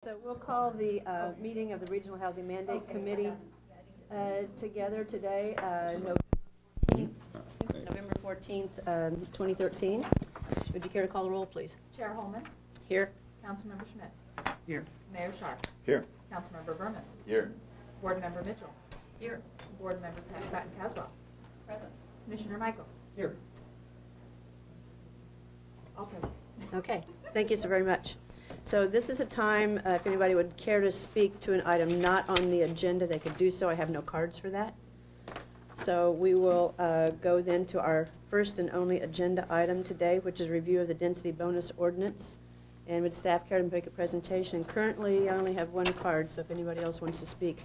So we'll call the meeting of the Regional Housing Mandate Committee together today, November 14th, 2013. Would you care to call the roll, please? Chair Holman. Here. Councilmember Schmidt. Here. Mayor Sharp. Here. Councilmember Berman. Here. Board Member Mitchell. Here. Board Member Patton Caswell. Present. Commissioner Michaels. Here. All present. Okay. Thank you so very much. So this is a time, if anybody would care to speak to an item not on the agenda, they could do so. I have no cards for that. So we will go then to our first and only agenda item today, which is review of the density bonus ordinance. And would staff care to make a presentation? Currently, I only have one card, so if anybody else wants to speak,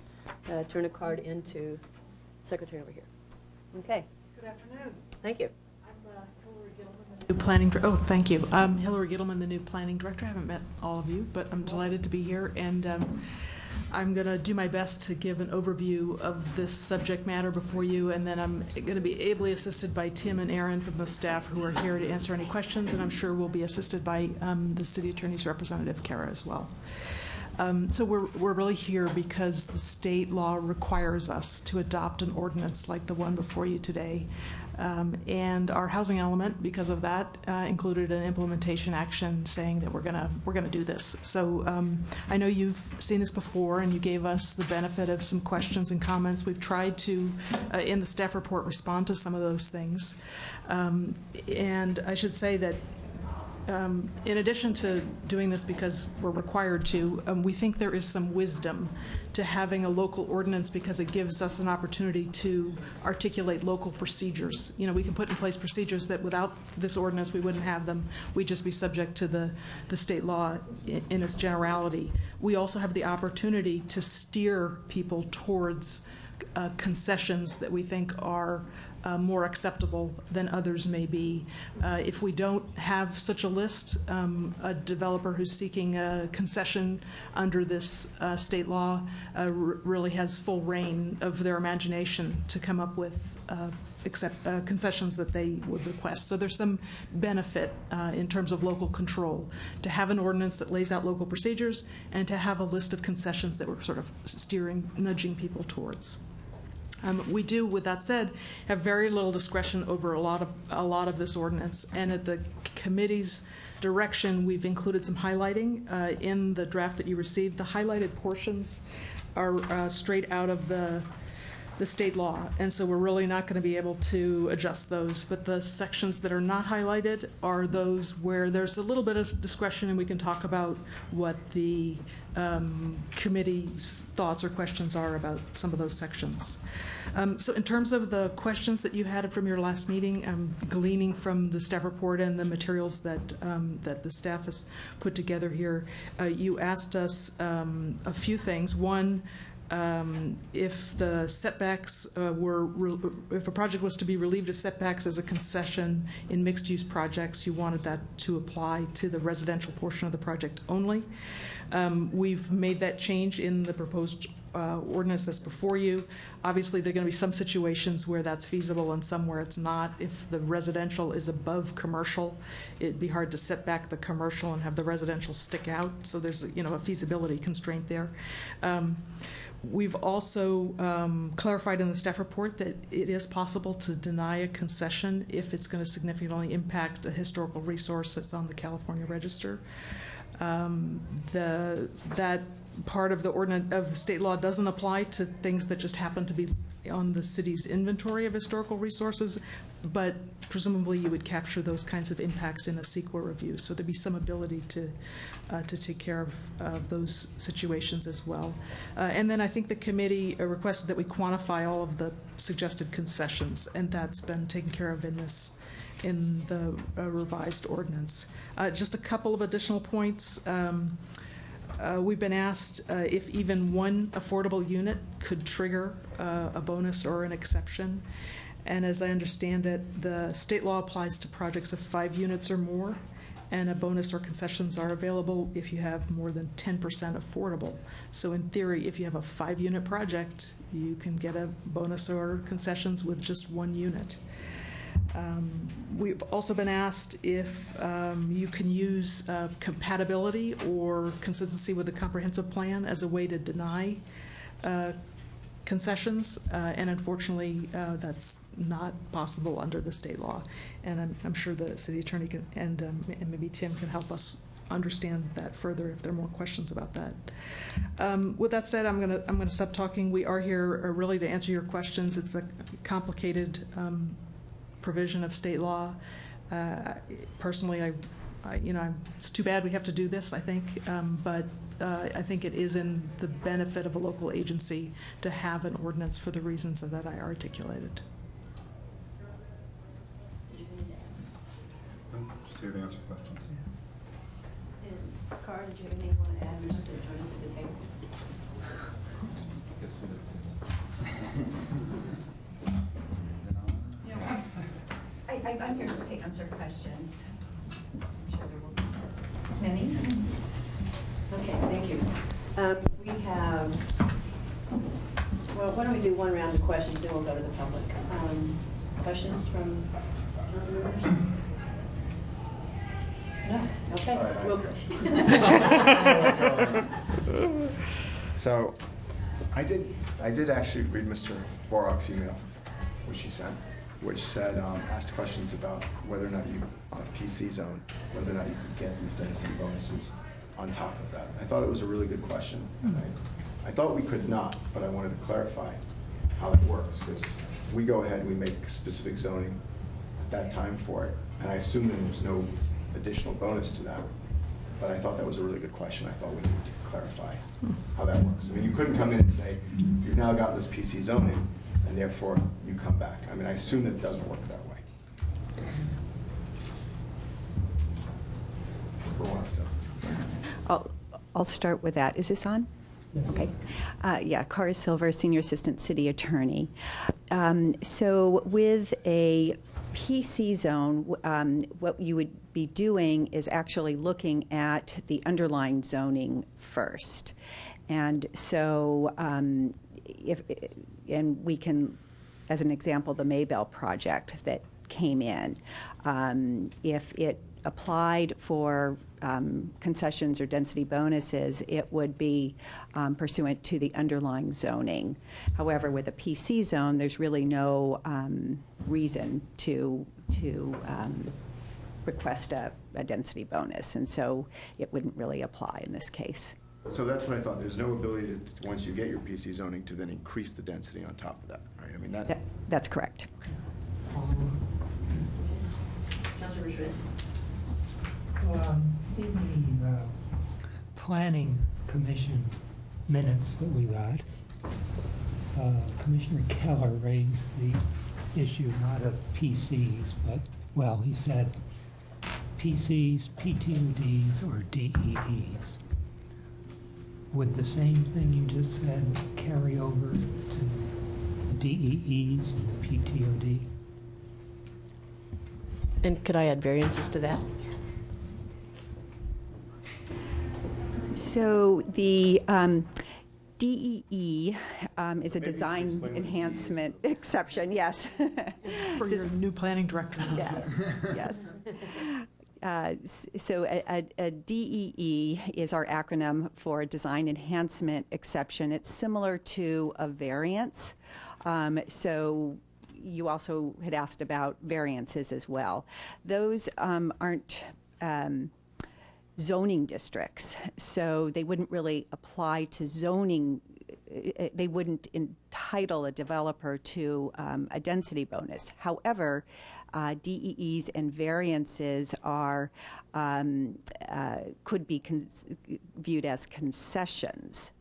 turn a card into secretary over here. Okay. Good afternoon. Thank you. I'm Hillary Gittleman, the new planning director. Oh, thank you. I'm Hillary Gittleman, the new planning director. I haven't met all of you, but I'm delighted to be here. And I'm going to do my best to give an overview of this subject matter before you, and then I'm going to be ably assisted by Tim and Aaron from the staff who are here to answer any questions, and I'm sure we'll be assisted by the city attorney's representative, Kara, as well. So we're really here because the state law requires us to adopt an ordinance like the one before you today. And our housing element, because of that, included an implementation action saying that we're gonna do this. So I know you've seen this before, and you gave us the benefit of some questions and comments. We've tried to, in the staff report, respond to some of those things. And I should say that in addition to doing this because we're required to, we think there is some wisdom to having a local ordinance because it gives us an opportunity to articulate local procedures. You know, we can put in place procedures that without this ordinance we wouldn't have them. We'd just be subject to the state law in its generality. We also have the opportunity to steer people towards concessions that we think are more acceptable than others may be. If we don't have such a list, a developer who's seeking a concession under this state law really has full reign of their imagination to come up with concessions that they would request. So there's some benefit in terms of local control to have an ordinance that lays out local procedures and to have a list of concessions that we're sort of nudging people towards. We do, with that said, have very little discretion over a lot of this ordinance, and at the committee's direction, we've included some highlighting in the draft that you received. The highlighted portions are straight out of the state law, and so we're really not going to be able to adjust those. But the sections that are not highlighted are those where there's a little bit of discretion, and we can talk about what the committee's thoughts or questions are about some of those sections. So in terms of the questions that you had from your last meeting, I'm gleaning from the staff report and the materials that that the staff has put together here. You asked us a few things. One, if the setbacks if a project was to be relieved of setbacks as a concession in mixed-use projects, you wanted that to apply to the residential portion of the project only. We've made that change in the proposed ordinance that's before you. Obviously, there are going to be some situations where that's feasible and some where it's not. If the residential is above commercial, it'd be hard to set back the commercial and have the residential stick out. So there's a feasibility constraint there. We've also clarified in the staff report that it is possible to deny a concession if it's going to significantly impact a historical resource that's on the California Register. That part of the ordinance of the state law doesn't apply to things that just happen to be on the city's inventory of historical resources, but presumably you would capture those kinds of impacts in a CEQA review. So there'd be some ability to take care of those situations as well. And then I think the committee requested that we quantify all of the suggested concessions, and that's been taken care of in the revised ordinance. Just a couple of additional points. We've been asked if even one affordable unit could trigger a bonus or an exception. And as I understand it, the state law applies to projects of 5 units or more, and a bonus or concessions are available if you have more than 10% affordable. So in theory, if you have a 5-unit project, you can get a bonus or concessions with just 1 unit. We've also been asked if you can use compatibility or consistency with the comprehensive plan as a way to deny concessions, and unfortunately, that's not possible under the state law. And I'm sure the city attorney can, and maybe Tim can help us understand that further if there are more questions about that. With that said, I'm gonna stop talking. We are here really to answer your questions. It's a complicated provision of state law. Personally, it's too bad we have to do this, I think, but I think it is in the benefit of a local agency to have an ordinance for the reasons that I articulated. Just here to answer questions. And Carl, did you have anything you want to add or something to join us at the table? Yes, I'm here just to answer questions. I'm sure there will be many. Okay, thank you. We have, well, why don't we do one round of questions, then we'll go to the public. Questions from council members? No? Okay. Well, so, I did actually read Mr. Borok's email, which he sent, which said, asked questions about whether or not you, on a PC zone, whether or not you could get these density bonuses on top of that. I thought it was a really good question. I thought we could not, but I wanted to clarify how it works, because we go ahead and we make specific zoning at that time for it, and I assume that there's no additional bonus to that. But I thought that was a really good question. I thought we needed to clarify how that works. I mean, you couldn't come in and say, you've now got this PC zoning, and therefore you come back. I mean, I assume that it doesn't work that way. Who wants to? I'll start with that. Is this on? Yes. Okay. Yeah, Cara Silver, Senior Assistant City Attorney. So with a PC zone, what you would be doing is actually looking at the underlying zoning first. And so and we can, as an example, the Maybell project that came in, if it applied for concessions or density bonuses, it would be pursuant to the underlying zoning. However, with a PC zone, there's really no reason to request a density bonus, and so it wouldn't really apply in this case. So that's what I thought. There's no ability to, once you get your PC zoning, to then increase the density on top of that, right? I mean, That's correct. Councilor Schmidt. In the Planning Commission minutes that we got, Commissioner Keller raised the issue not of PCs, but, well, he said PCs, PTODs, or DEEs. Would the same thing you just said carry over to DEEs and the PTOD? And could I add variances to that? So the DEE is a design enhancement exception, yes. For your new planning director. Yes, yes. So a DEE is our acronym for Design Enhancement Exception. It's similar to a variance. So you also had asked about variances as well. Those aren't zoning districts, so they wouldn't really apply to zoning. They wouldn't entitle a developer to a density bonus. However, DEEs and variances are could be viewed as concessions.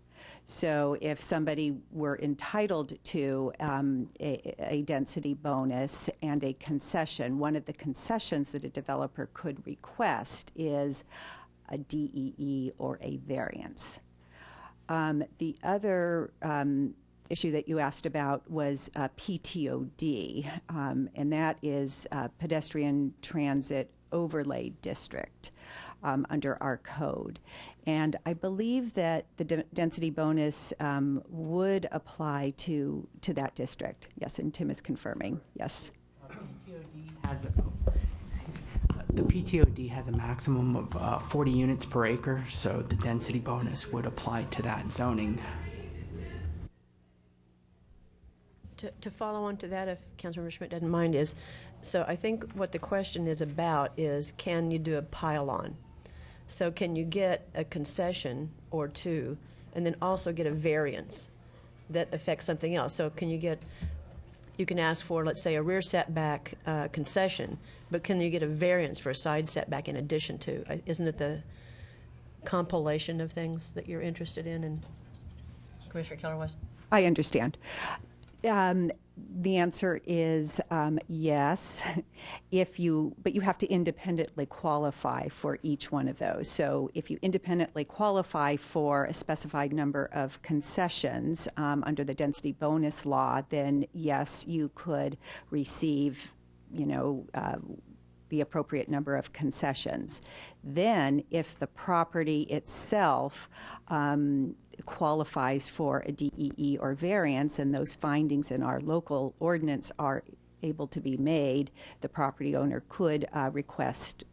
So if somebody were entitled to a density bonus and a concession, one of the concessions that a developer could request is a DEE or a variance. The other issue that you asked about was PTOD, and that is Pedestrian Transit Overlay District under our code. And I believe that the density bonus would apply to that district. Yes, and Tim is confirming. Yes. PTOD has the PTOD has a maximum of 40 units per acre, so the density bonus would apply to that zoning. To follow on to that, if Councilmember Schmidt doesn't mind, is, so I think what the question is about is, can you do a pile-on? So can you get a concession or two, and then also get a variance that affects something else? So can you get, you can ask for, let's say, a rear setback concession, but can you get a variance for a side setback in addition to? Isn't it the compilation of things that you're interested in? And Commissioner Keller was? I understand. The answer is yes, but you have to independently qualify for each one of those. So if you independently qualify for a specified number of concessions under the density bonus law, then yes, you could receive, the appropriate number of concessions. Then, if the property itself qualifies for a DEE or variance, and those findings in our local ordinance are able to be made, the property owner could request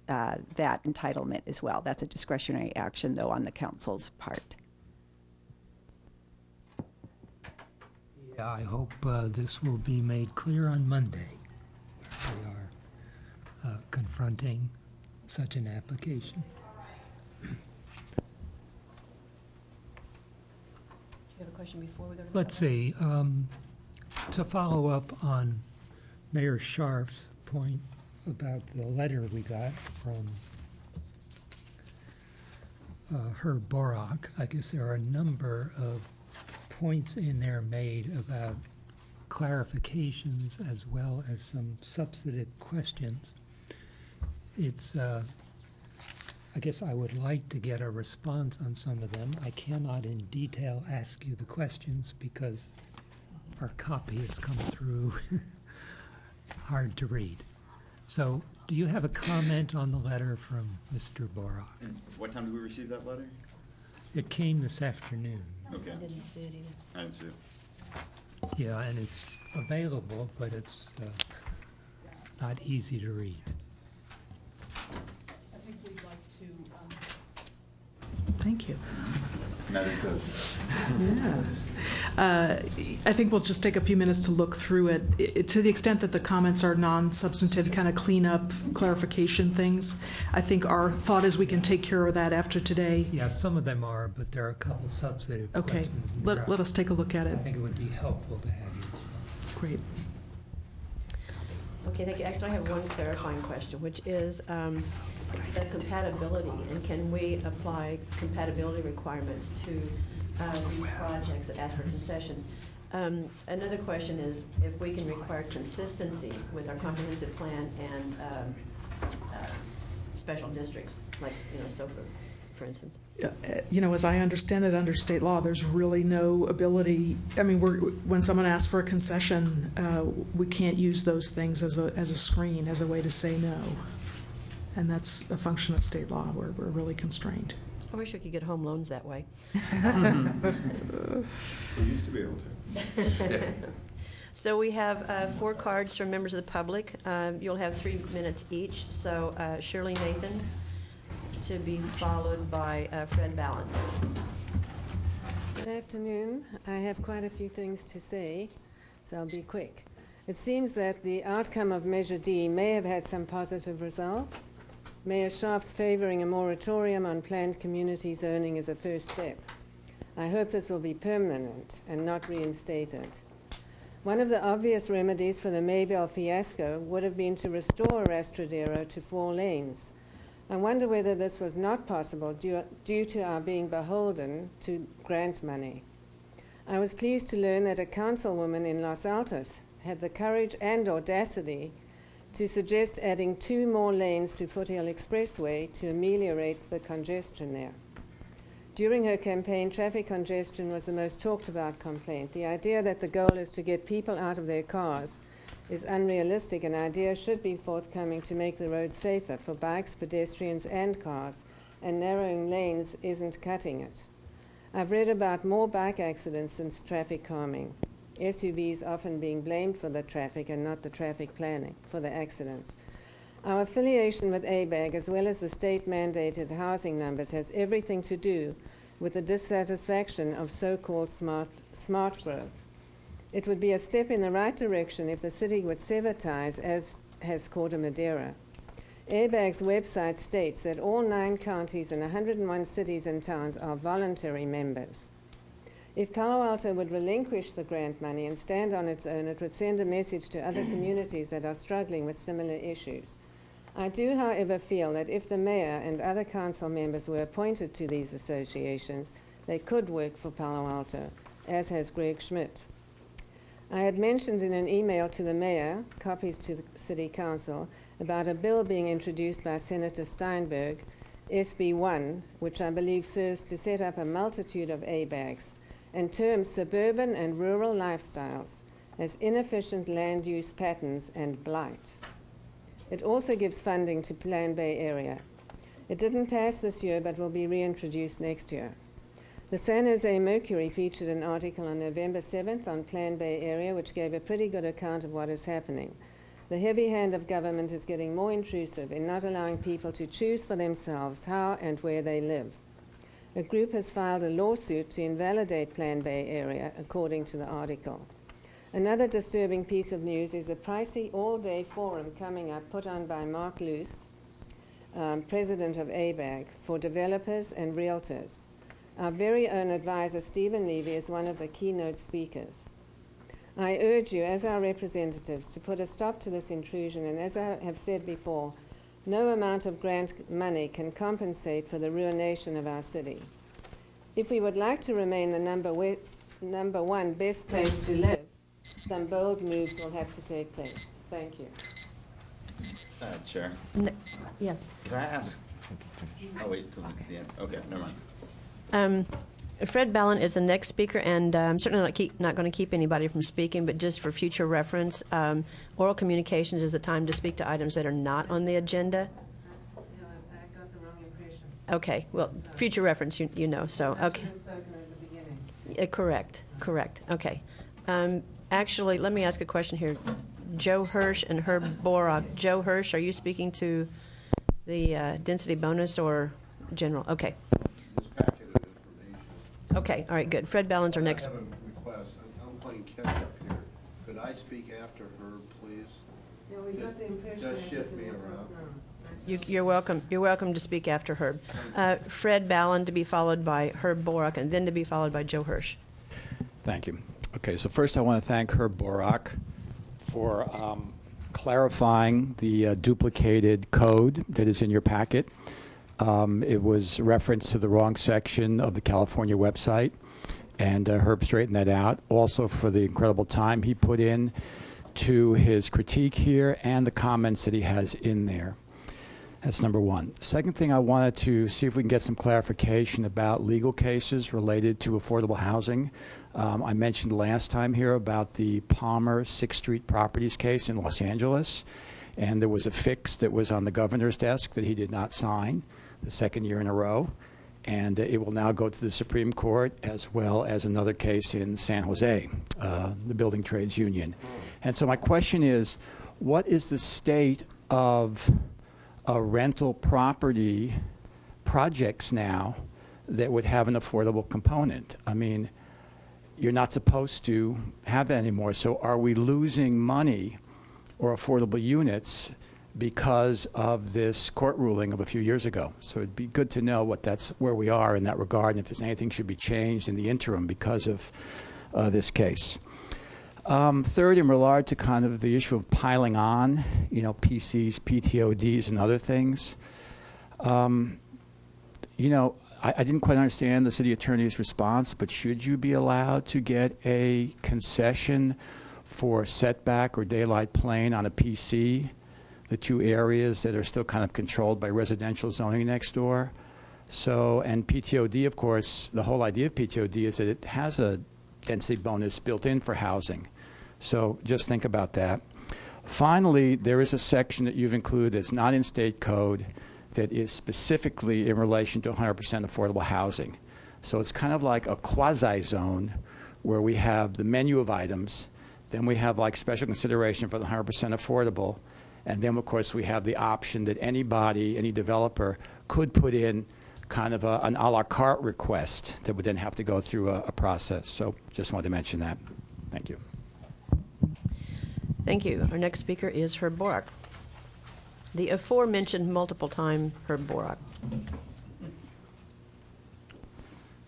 that entitlement as well. That's a discretionary action, though, on the council's part. Yeah, I hope this will be made clear on Monday. We are confronting such an application. Do you have a question before we go to the Let's see. To follow up on Mayor Scharf's point about the letter we got from Herb Borak, I guess there are a number of points in there made about clarifications as well as some substantive questions. It's, I guess I would like to get a response on some of them. I cannot in detail ask you the questions because our copy has come through hard to read. So do you have a comment on the letter from Mr. Borak? And what time did we receive that letter? It came this afternoon. Okay. I didn't see it either. I didn't see it. Yeah, and it's available, but it's not easy to read. I think we'd like to, thank you. Madam Clerk. Yeah. I think we'll just take a few minutes to look through it. To the extent that the comments are non-substantive, kind of clean up, clarification things, I think our thought is we can take care of that after today. Yeah, some of them are, but there are a couple substantive Okay, questions. let us take a look at it. I think it would be helpful to have you. Great. Okay, thank you. Actually, I have one clarifying question, which is the compatibility, and can we apply compatibility requirements to these projects that ask for concessions? Another question is if we can require consistency with our comprehensive plan and special districts, like, so for instance. As I understand it, under state law, there's really no ability. I mean, when someone asks for a concession, we can't use those things as a screen, as a way to say no. And that's a function of state law. We're really constrained. I wish we could get home loans that way. We used to be able to. So we have 4 cards from members of the public. You'll have 3 minutes each. So Shirley Nathan, to be followed by Fred Ballant. Good afternoon. I have quite a few things to say, so I'll be quick. It seems that the outcome of Measure D may have had some positive results. Mayor Scharf's favoring a moratorium on planned community zoning is a first step. I hope this will be permanent and not reinstated. One of the obvious remedies for the Maybell fiasco would have been to restore Rastradero to 4 lanes. I wonder whether this was not possible due to our being beholden to grant money. I was pleased to learn that a councilwoman in Los Altos had the courage and audacity to suggest adding 2 more lanes to Foothill Expressway to ameliorate the congestion there. During her campaign, traffic congestion was the most talked about complaint. The idea that the goal is to get people out of their cars is unrealistic. An idea should be forthcoming to make the road safer for bikes, pedestrians and cars, and narrowing lanes isn't cutting it. I've read about more bike accidents since traffic calming. SUVs often being blamed for the traffic and not the traffic planning for the accidents. Our affiliation with ABAG, as well as the state-mandated housing numbers, has everything to do with the dissatisfaction of so-called smart growth. It would be a step in the right direction if the city would sever ties, as has Corte Madera. ABAG's website states that all 9 counties and 101 cities and towns are voluntary members. If Palo Alto would relinquish the grant money and stand on its own, it would send a message to other communities that are struggling with similar issues. I do, however, feel that if the mayor and other council members were appointed to these associations, they could work for Palo Alto, as has Greg Schmidt. I had mentioned in an email to the mayor, copies to the city council, about a bill being introduced by Senator Steinberg, SB 1, which I believe serves to set up a multitude of ABAGs and terms suburban and rural lifestyles as inefficient land use patterns and blight. It also gives funding to Plan Bay Area. It didn't pass this year, but will be reintroduced next year. The San Jose Mercury featured an article on November 7th on Plan Bay Area, which gave a pretty good account of what is happening. The heavy hand of government is getting more intrusive in not allowing people to choose for themselves how and where they live. A group has filed a lawsuit to invalidate Plan Bay Area, according to the article. Another disturbing piece of news is a pricey all-day forum coming up put on by Mark Luce, president of ABAG, for developers and realtors. Our very own advisor, Stephen Levy, is one of the keynote speakers. I urge you, as our representatives, to put a stop to this intrusion, and as I have said before, no amount of grant money can compensate for the ruination of our city. If we would like to remain the number one best place to live, some bold moves will have to take place. Thank you. Chair, Yes. can I ask? Oh, wait till the end. Okay, never mind. Fred Ballin is the next speaker, and I'm certainly not going to keep anybody from speaking, but just for future reference, oral communications is the time to speak to items that are not on the agenda. No, I got the wrong impression. Okay, well, future reference, you know, so, okay. I should have spoken at the beginning. Correct. Okay. Actually, let me ask a question here. Joe Hirsch and Herb Borak. Joe Hirsch, are you speaking to the density bonus or general? Okay. This packet of information. Okay, all right, good. Fred Ballin's our next. I have a request. I'm playing catch up here. Could I speak after Herb, please? Yeah, we got the impression. Just that shift this me is around. no. You're welcome. You're welcome to speak after Herb. Fred Ballin to be followed by Herb Borak, and then to be followed by Joe Hirsch. Thank you. Okay, so first I want to thank Herb Borak for clarifying the duplicated code that is in your packet. It was referenced to the wrong section of the California website, and Herb straightened that out. Also for the incredible time he put in to his critique here and the comments that he has in there. That's number one. Second thing, I wanted to see if we can get some clarification about legal cases related to affordable housing. I mentioned last time here about the Palmer 6th Street Properties case in Los Angeles, and there was a fix that was on the governor's desk that he did not sign the second year in a row, and it will now go to the Supreme Court, as well as another case in San Jose, the Building Trades Union. And so my question is, what is the state of rental property projects now that would have an affordable component? I mean, you're not supposed to have that anymore. So are we losing money or affordable units because of this court ruling of a few years ago? So it'd be good to know where we are in that regard, and if there's anything should be changed in the interim because of this case. Third, in regard to kind of the issue of piling on, PCs, PTODs, and other things, I didn't quite understand the city attorney's response, but should you be allowed to get a concession for setback or daylight plane on a PC, the two areas that are still kind of controlled by residential zoning next door? So, and PTOD, of course, the whole idea of PTOD is that it has a density bonus built in for housing. So just think about that. Finally, there is a section that you've included that's not in state code that is specifically in relation to 100% affordable housing. So it's kind of like a quasi-zone where we have the menu of items, then we have like special consideration for the 100% affordable, and then of course we have the option that anybody, any developer, could put in kind of an a la carte request that would then have to go through a process. So just wanted to mention that. Thank you. Thank you. Our next speaker is Herb Borak. The aforementioned multiple time Herb Borak.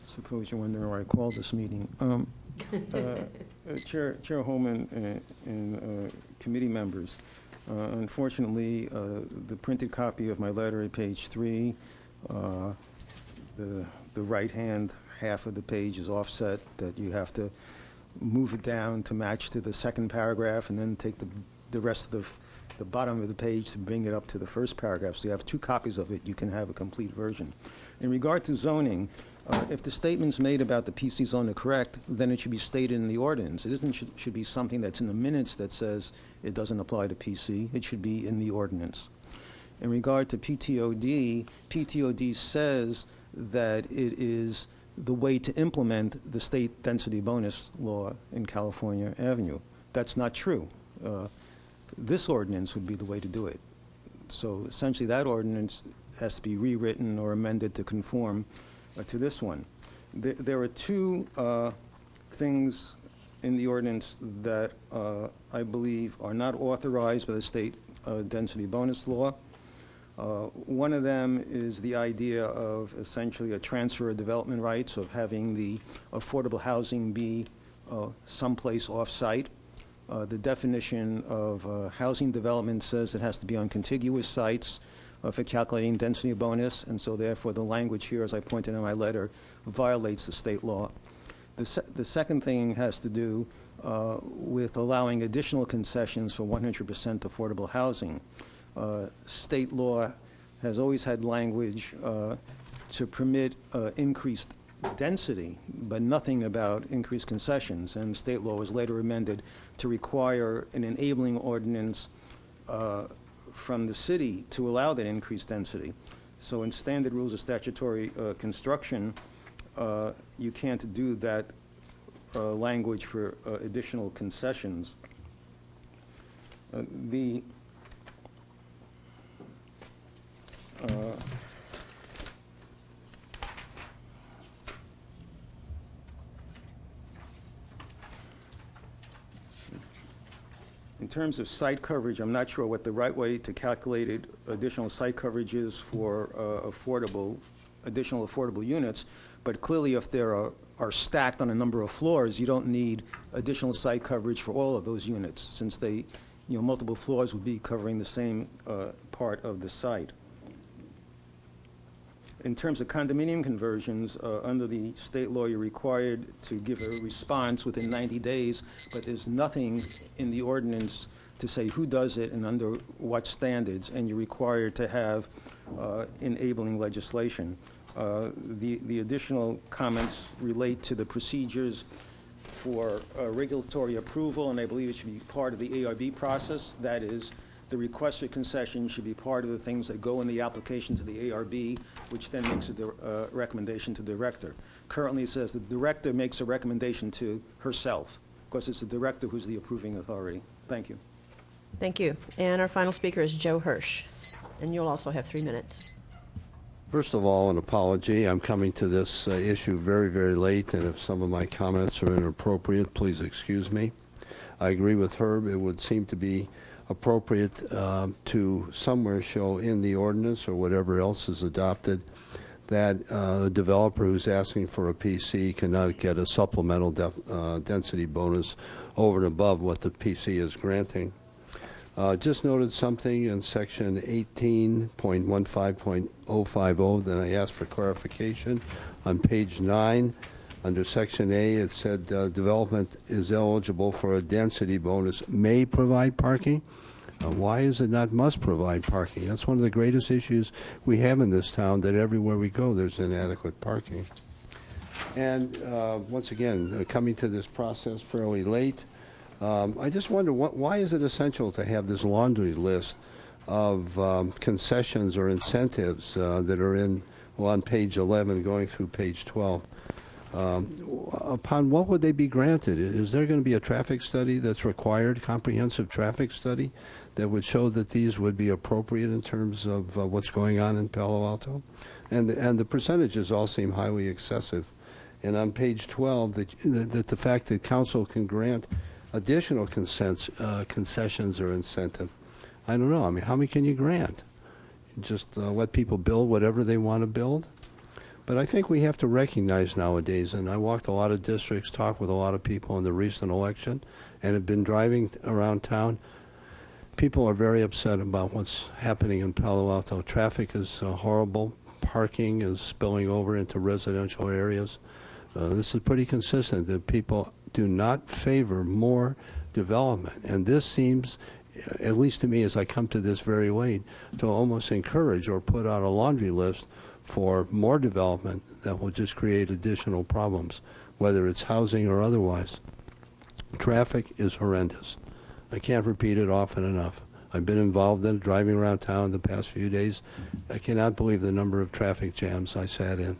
Suppose you're wondering why I called this meeting. Chair Holman and committee members, unfortunately, the printed copy of my letter at page 3, the right-hand half of the page is offset, that you have to move it down to match to the second paragraph and then take the rest of the bottom of the page to bring it up to the first paragraph. So you have 2 copies of it. You can have a complete version. In regard to zoning, if the statements made about the PC zone are correct, then it should be stated in the ordinance. It should be something that's in the minutes that says it doesn't apply to PC. It should be in the ordinance. In regard to PTOD, PTOD says that it is the way to implement the state density bonus law in California Avenue. That's not true. This ordinance would be the way to do it. So essentially that ordinance has to be rewritten or amended to conform to this one. There are 2 things in the ordinance that I believe are not authorized by the state density bonus law. One of them is the idea of essentially a transfer of development rights, of having the affordable housing be someplace off-site. The definition of housing development says it has to be on contiguous sites for calculating density bonus, and so therefore the language here, as I pointed in my letter, violates the state law. The second thing has to do with allowing additional concessions for 100% affordable housing. State law has always had language to permit increased density, but nothing about increased concessions, and state law was later amended to require an enabling ordinance from the city to allow that increased density. So in standard rules of statutory construction, you can't do that language for additional concessions. In terms of site coverage, I'm not sure what the right way to calculate additional site coverage is for additional affordable units, but clearly if there are stacked on a number of floors, you don't need additional site coverage for all of those units, since multiple floors would be covering the same part of the site. In terms of condominium conversions, under the state law, you're required to give a response within 90 days, but there's nothing in the ordinance to say who does it and under what standards, and you're required to have enabling legislation. The additional comments relate to the procedures for regulatory approval, and I believe it should be part of the ARB process. That is, the request for concession should be part of the things that go in the application to the ARB, which then makes a recommendation to the director. Currently, it says the director makes a recommendation to herself, because it's the director who's the approving authority. Thank you. Thank you. And our final speaker is Joe Hirsch, and you'll also have 3 minutes. First of all, an apology. I'm coming to this issue very, very late, and if some of my comments are inappropriate, please excuse me. I agree with Herb. It would seem to be appropriate to somewhere show in the ordinance or whatever else is adopted that a developer who's asking for a PC cannot get a supplemental density bonus over and above what the PC is granting. Just noted something in section 18.15.050 that I asked for clarification. On page 9, under section A, it said development is eligible for a density bonus, may provide parking. Why is it not must provide parking? That's one of the greatest issues we have in this town, that everywhere we go there's inadequate parking. And once again, coming to this process fairly late, I just wonder, why is it essential to have this laundry list of concessions or incentives that are on page 11 going through page 12? upon what would they be granted? Is there going to be a traffic study that's required, comprehensive traffic study, that would show that these would be appropriate in terms of what's going on in Palo Alto? And the percentages all seem highly excessive. And on page 12, that the fact that council can grant additional concessions or incentive, I don't know. I mean, how many can you grant? Just let people build whatever they want to build? But I think we have to recognize nowadays, and I walked a lot of districts, talked with a lot of people in the recent election, and have been driving around town. People are very upset about what's happening in Palo Alto. Traffic is horrible. Parking is spilling over into residential areas. This is pretty consistent that people do not favor more development. And this seems, at least to me as I come to this very late, to almost encourage or put out a laundry list for more development that will just create additional problems, whether it's housing or otherwise. Traffic is horrendous. I can't repeat it often enough. I've been involved in driving around town the past few days. I cannot believe the number of traffic jams I sat in.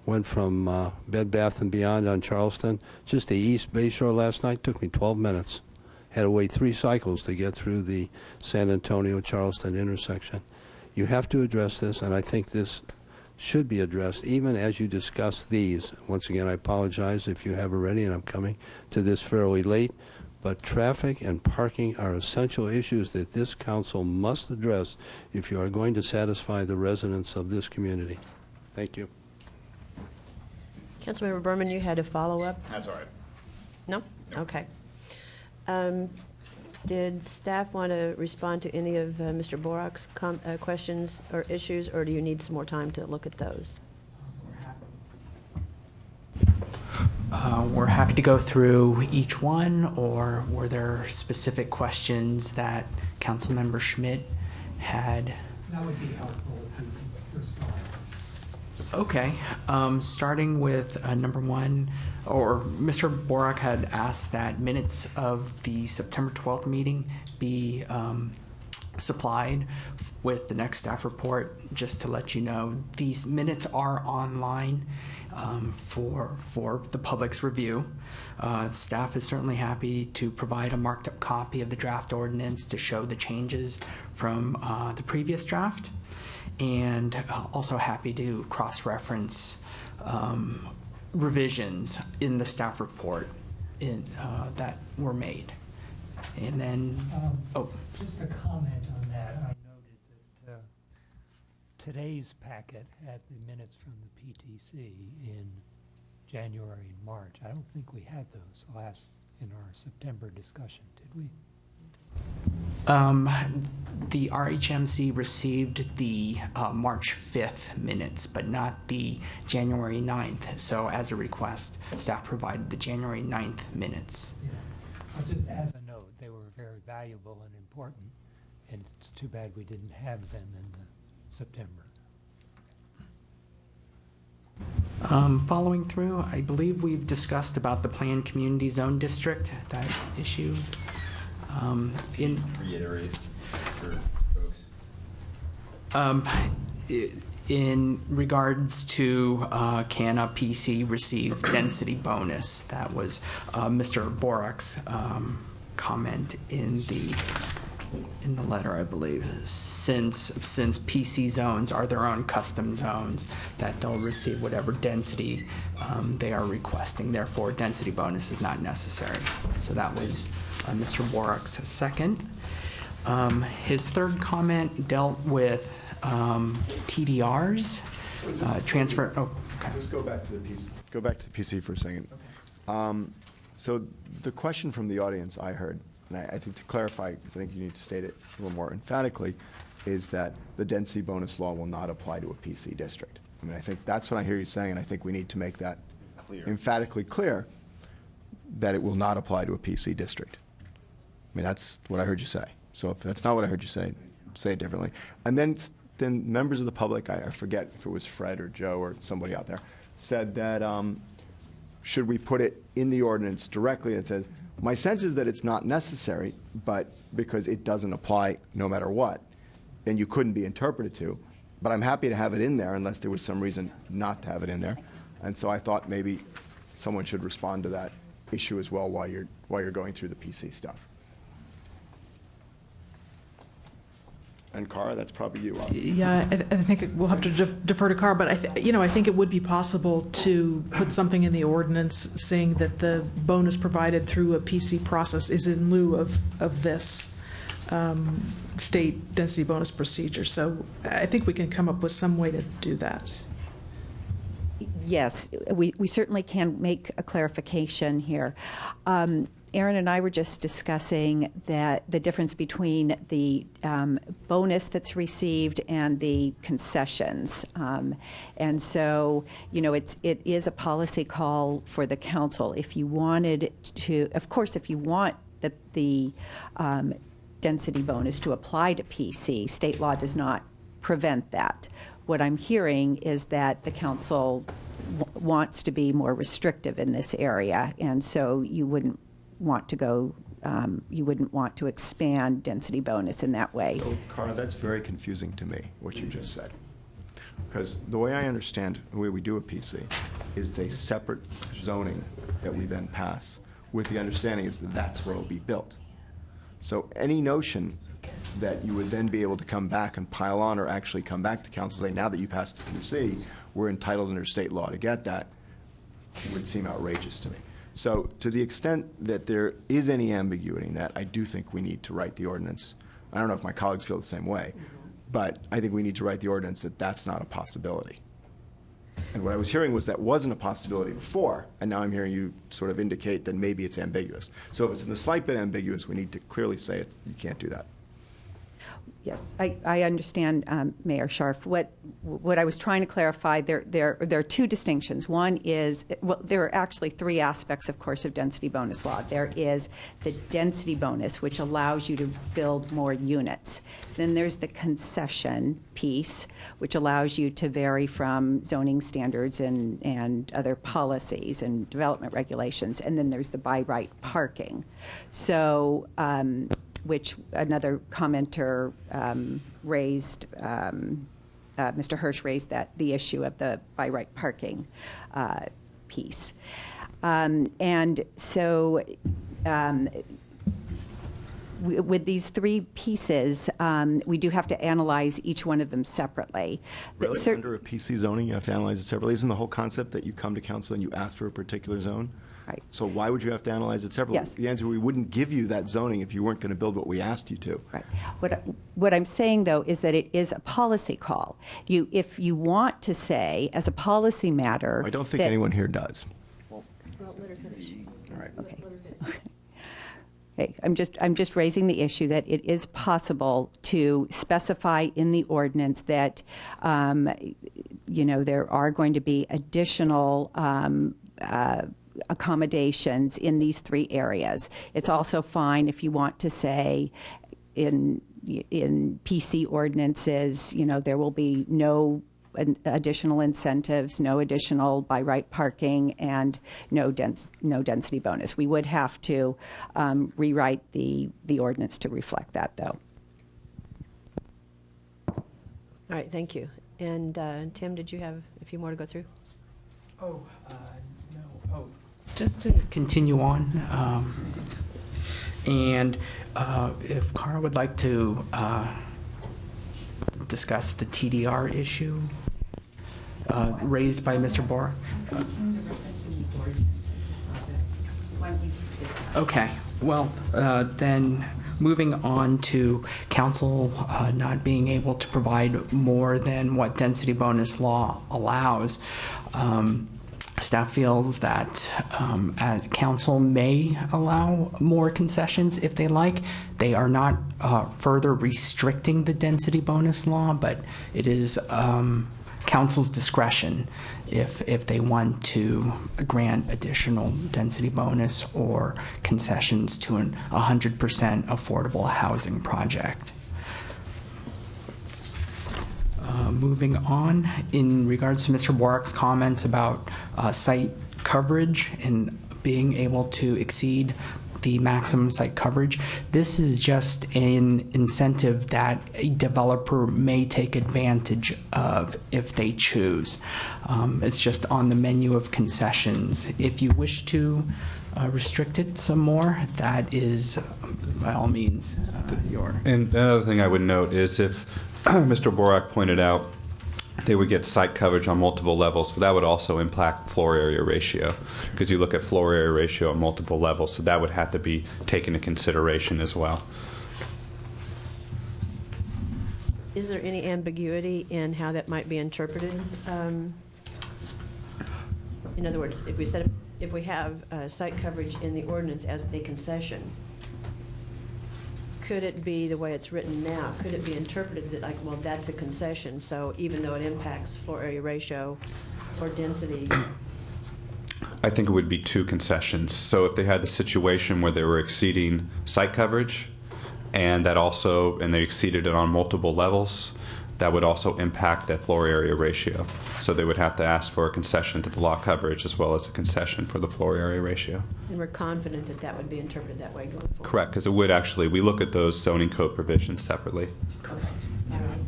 Went from Bed Bath & Beyond on Charleston just to East Bay Shore last night. Took me 12 minutes. Had to wait 3 cycles to get through the San Antonio-Charleston intersection. You have to address this, and I think this should be addressed even as you discuss these. Once again, I apologize if you have already, and I'm coming to this fairly late, but traffic and parking are essential issues that this council must address if you are going to satisfy the residents of this community. Thank you. Councilmember Berman, you had a follow-up? That's all right. No? Okay. Did staff want to respond to any of Mr. Borak's questions or issues, or do you need some more time to look at those? We're happy to go through each one, or were there specific questions that Councilmember Schmidt had? That would be helpful if you could respond. Okay, starting with number 1, or Mr. Borak had asked that minutes of the September 12th meeting be supplied with the next staff report. Just to let you know, these minutes are online for the public's review. Staff is certainly happy to provide a marked up copy of the draft ordinance to show the changes from the previous draft, and also happy to cross-reference revisions in the staff report that were made. And then, just a comment on that. I noted that today's packet had the minutes from the PTC in January and March. I don't think we had those last in our September discussion, did we? The RHMC received the March 5th minutes, but not the January 9th. So as a request, staff provided the January 9th minutes. Yeah. Just as a note, they were very valuable and important, and it's too bad we didn't have them in the September. Following through, I believe we've discussed about the planned community zone district, that issue. Reiterate for folks. In regards to can a PC receive density bonus, that was Mr. Borak's comment in the letter, I believe. Since PC zones are their own custom zones, that they'll receive whatever density they are requesting. Therefore, density bonus is not necessary. So that was Mr. Borak's second. His third comment dealt with TDRs, transfer. Oh, okay. Just go back to the PC. Go back to the PC for a second. Okay. So the question from the audience I heard, and I think to clarify, because I think you need to state it a little more emphatically, is that the density bonus law will not apply to a PC district. I mean, I think that's what I hear you saying, and I think we need to make that emphatically clear, that it will not apply to a PC district. I mean, that's what I heard you say. So if that's not what I heard you say it differently. And then members of the public, I forget if it was Fred or Joe or somebody out there, said that should we put it in the ordinance directly? It says, my sense is that it's not necessary, but because it doesn't apply no matter what, then you couldn't be interpreted to. But I'm happy to have it in there unless there was some reason not to have it in there. And so I thought maybe someone should respond to that issue as well while you're going through the PC stuff. And Cara, that's probably you. Yeah, I think we'll have to defer to Carr, but I think it would be possible to put something in the ordinance saying that the bonus provided through a PC process is in lieu of this state density bonus procedure. So I think we can come up with some way to do that. Yes, we certainly can make a clarification here. Aaron and I were just discussing that the difference between the bonus that's received and the concessions. And so, it is a policy call for the council. If you wanted to, of course, if you want the density bonus to apply to PC, state law does not prevent that. What I'm hearing is that the council wants to be more restrictive in this area, and so you wouldn't want to expand density bonus in that way. So, Cara, that's very confusing to me, what you just said. Because the way I understand the way we do a PC is it's a separate zoning that we then pass, with the understanding is that that's where it'll be built. So any notion that you would then be able to come back and pile on or actually come back to council and say, now that you passed the PC, we're entitled under state law to get that, would seem outrageous to me. So to the extent that there is any ambiguity in that, I do think we need to write the ordinance. I don't know if my colleagues feel the same way, but I think we need to write the ordinance that that's not a possibility. And what I was hearing was that wasn't a possibility before, and now I'm hearing you sort of indicate that maybe it's ambiguous. So if it's in the slight bit ambiguous, we need to clearly say it. You can't do that. Yes, I understand, Mayor Scharf. What I was trying to clarify, there are two distinctions. One is, well, there are actually three aspects, of course, of density bonus law. There is the density bonus, which allows you to build more units. Then there's the concession piece, which allows you to vary from zoning standards and other policies and development regulations. And then there's the by right parking. So, which another commenter raised, Mr. Hirsch raised the issue of the by right parking piece. And so with these three pieces, we do have to analyze each one of them separately. Really? Under a PC zoning, you have to analyze it separately? Isn't the whole concept that you come to council and you ask for a particular zone? Right. So why would you have to analyze it separately? Yes. The answer, we wouldn't give you that zoning if you weren't going to build what we asked you to. Right. What I'm saying, though, is that it is a policy call. If you want to say, as a policy matter... I don't think anyone here does. Well, let her finish. All right. Okay. Okay. I'm just raising the issue that it is possible to specify in the ordinance that, there are going to be additional accommodations in these three areas. It's also fine if you want to say in PC ordinances, there will be no additional incentives, no additional by right parking, and no density bonus. We would have to rewrite the ordinance to reflect that, though. All right, thank you. And Tim, did you have a few more to go through? No. Oh, just to continue on, and if Cara would like to discuss the TDR issue raised by Mr. Bohr. Okay, well, then moving on to council not being able to provide more than what density bonus law allows. Staff feels that as council may allow more concessions if they like. They are not further restricting the density bonus law, but it is council's discretion if they want to grant additional density bonus or concessions to an 100% affordable housing project. Moving on, in regards to Mr. Warwick's comments about site coverage and being able to exceed the maximum site coverage. This is just an incentive that a developer may take advantage of if they choose. It's just on the menu of concessions. If you wish to restrict it some more, that is, by all means, your. And another thing I would note is if Mr. Borak pointed out they would get site coverage on multiple levels, but that would also impact floor area ratio, because you look at floor area ratio on multiple levels, so that would have to be taken into consideration as well. Is there any ambiguity in how that might be interpreted? In other words, if we have site coverage in the ordinance as a concession, could it be the way it's written now? Could it be interpreted that, like, well, that's a concession, so even though it impacts floor area ratio or density? I think it would be two concessions. So if they had the situation where they were exceeding site coverage, and they exceeded it on multiple levels, that would also impact that floor area ratio. So they would have to ask for a concession to the lot coverage as well as a concession for the floor area ratio. And we're confident that that would be interpreted that way going forward? Correct, because it would actually, we look at those zoning code provisions separately. Okay. All right.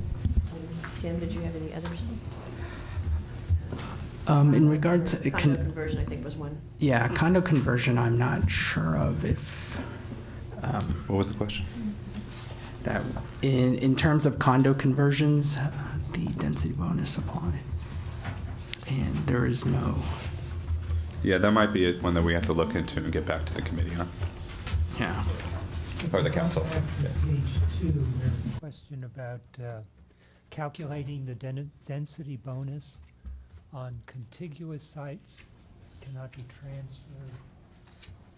Tim, did you have any others? In regards to condo conversion, I think was one. Yeah, condo conversion, I'm not sure of if. What was the question? That in terms of condo conversions, the density bonus applied, and there is no. Yeah, that might be one that we have to look into and get back to the committee on. Yeah. Or the council. Back to page 2, there's a question about calculating the density bonus on contiguous sites cannot be transferred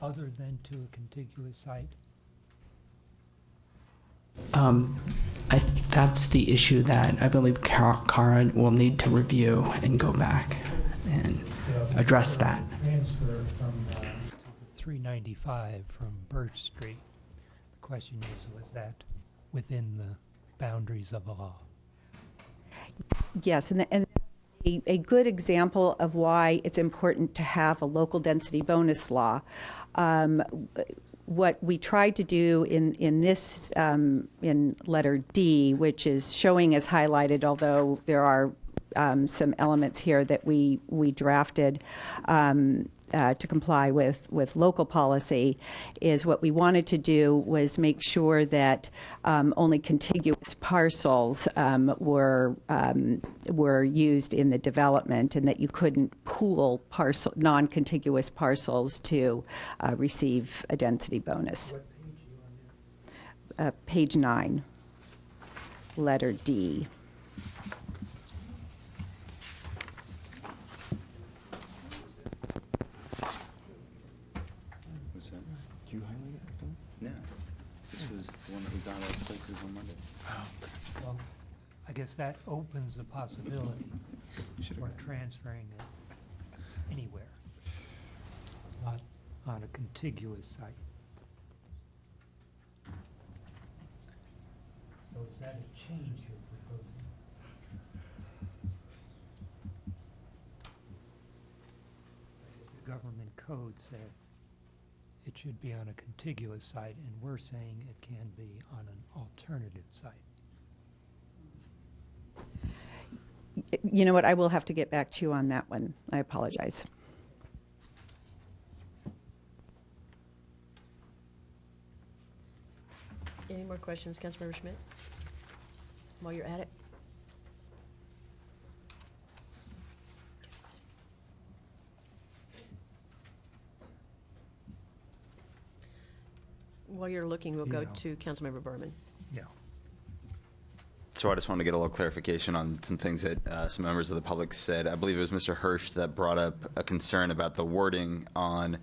other than to a contiguous site. That's the issue that I believe Cara will need to review and go back and address that. Transfer from 395 from Birch Street. The question is, was that within the boundaries of the law? Yes, and a good example of why it's important to have a local density bonus law. What we tried to do in this, in letter D, which is showing as highlighted, although there are some elements here that we drafted to comply with local policy, is what we wanted to do was make sure that only contiguous parcels were used in the development, and that you couldn't pool non-contiguous parcels to receive a density bonus. What page are you on there? Page 9, letter D. Did you highlight it? No. This was the one that we got out of places on Monday. Well, I guess that opens the possibility for transferring it anywhere, not on a contiguous site. So is that a change you're proposing? Because the government code said it should be on a contiguous site, and we're saying it can be on an alternative site. You know what, I will have to get back to you on that one. I apologize. Any more questions, Councilmember Schmidt, while you're at it? While you're looking, we'll go Yeah. to Councilmember Berman. Yeah. So I just wanted to get a little clarification on some things that some members of the public said. I believe it was Mr. Hirsch that brought up a concern about the wording on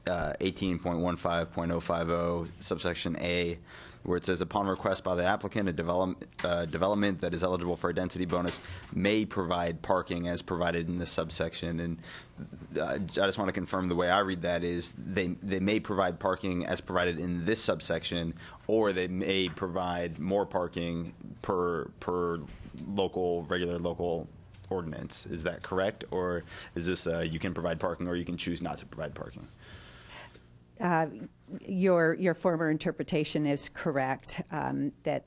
18.15.050 subsection A, where it says, upon request by the applicant, a development that is eligible for a density bonus may provide parking as provided in this subsection. And I just want to confirm the way I read that is they may provide parking as provided in this subsection, or they may provide more parking per regular local ordinance. Is that correct? Or is this you can provide parking or you can choose not to provide parking? your former interpretation is correct, that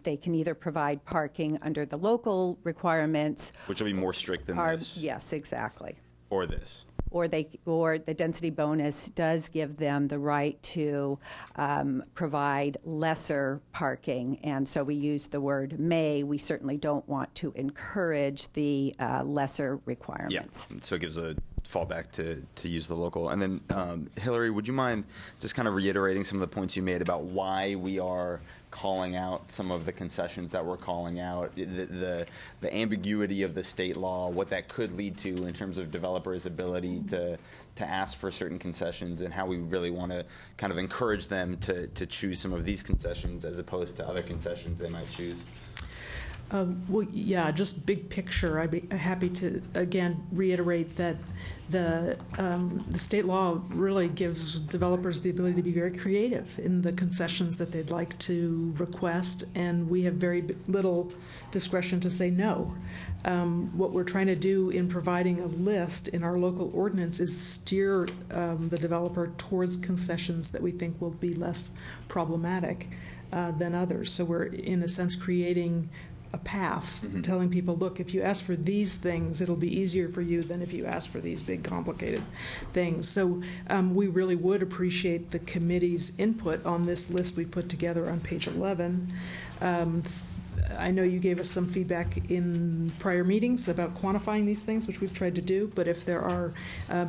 they can either provide parking under the local requirements. Which will be more strict than this. Yes, exactly. Or this. Or the density bonus does give them the right to provide lesser parking, and so we use the word may. We certainly don't want to encourage the lesser requirements. Yeah, so it gives a fallback to use the local. And then, Hillary, would you mind just kind of reiterating some of the points you made about why we are calling out some of the concessions that we're calling out, the ambiguity of the state law, what that could lead to in terms of developers' ability to ask for certain concessions, and how we really want to kind of encourage them to choose some of these concessions as opposed to other concessions they might choose? Well, yeah, just big picture, I'd be happy to, again, reiterate that the state law really gives developers the ability to be very creative in the concessions that they'd like to request, and we have very little discretion to say no. What we're trying to do in providing a list in our local ordinance is steer the developer towards concessions that we think will be less problematic than others. So we're, in a sense, creating a path, telling people, look, if you ask for these things, it'll be easier for you than if you ask for these big, complicated things. So we really would appreciate the committee's input on this list we put together on page 11. I know you gave us some feedback in prior meetings about quantifying these things, which we've tried to do, but if there are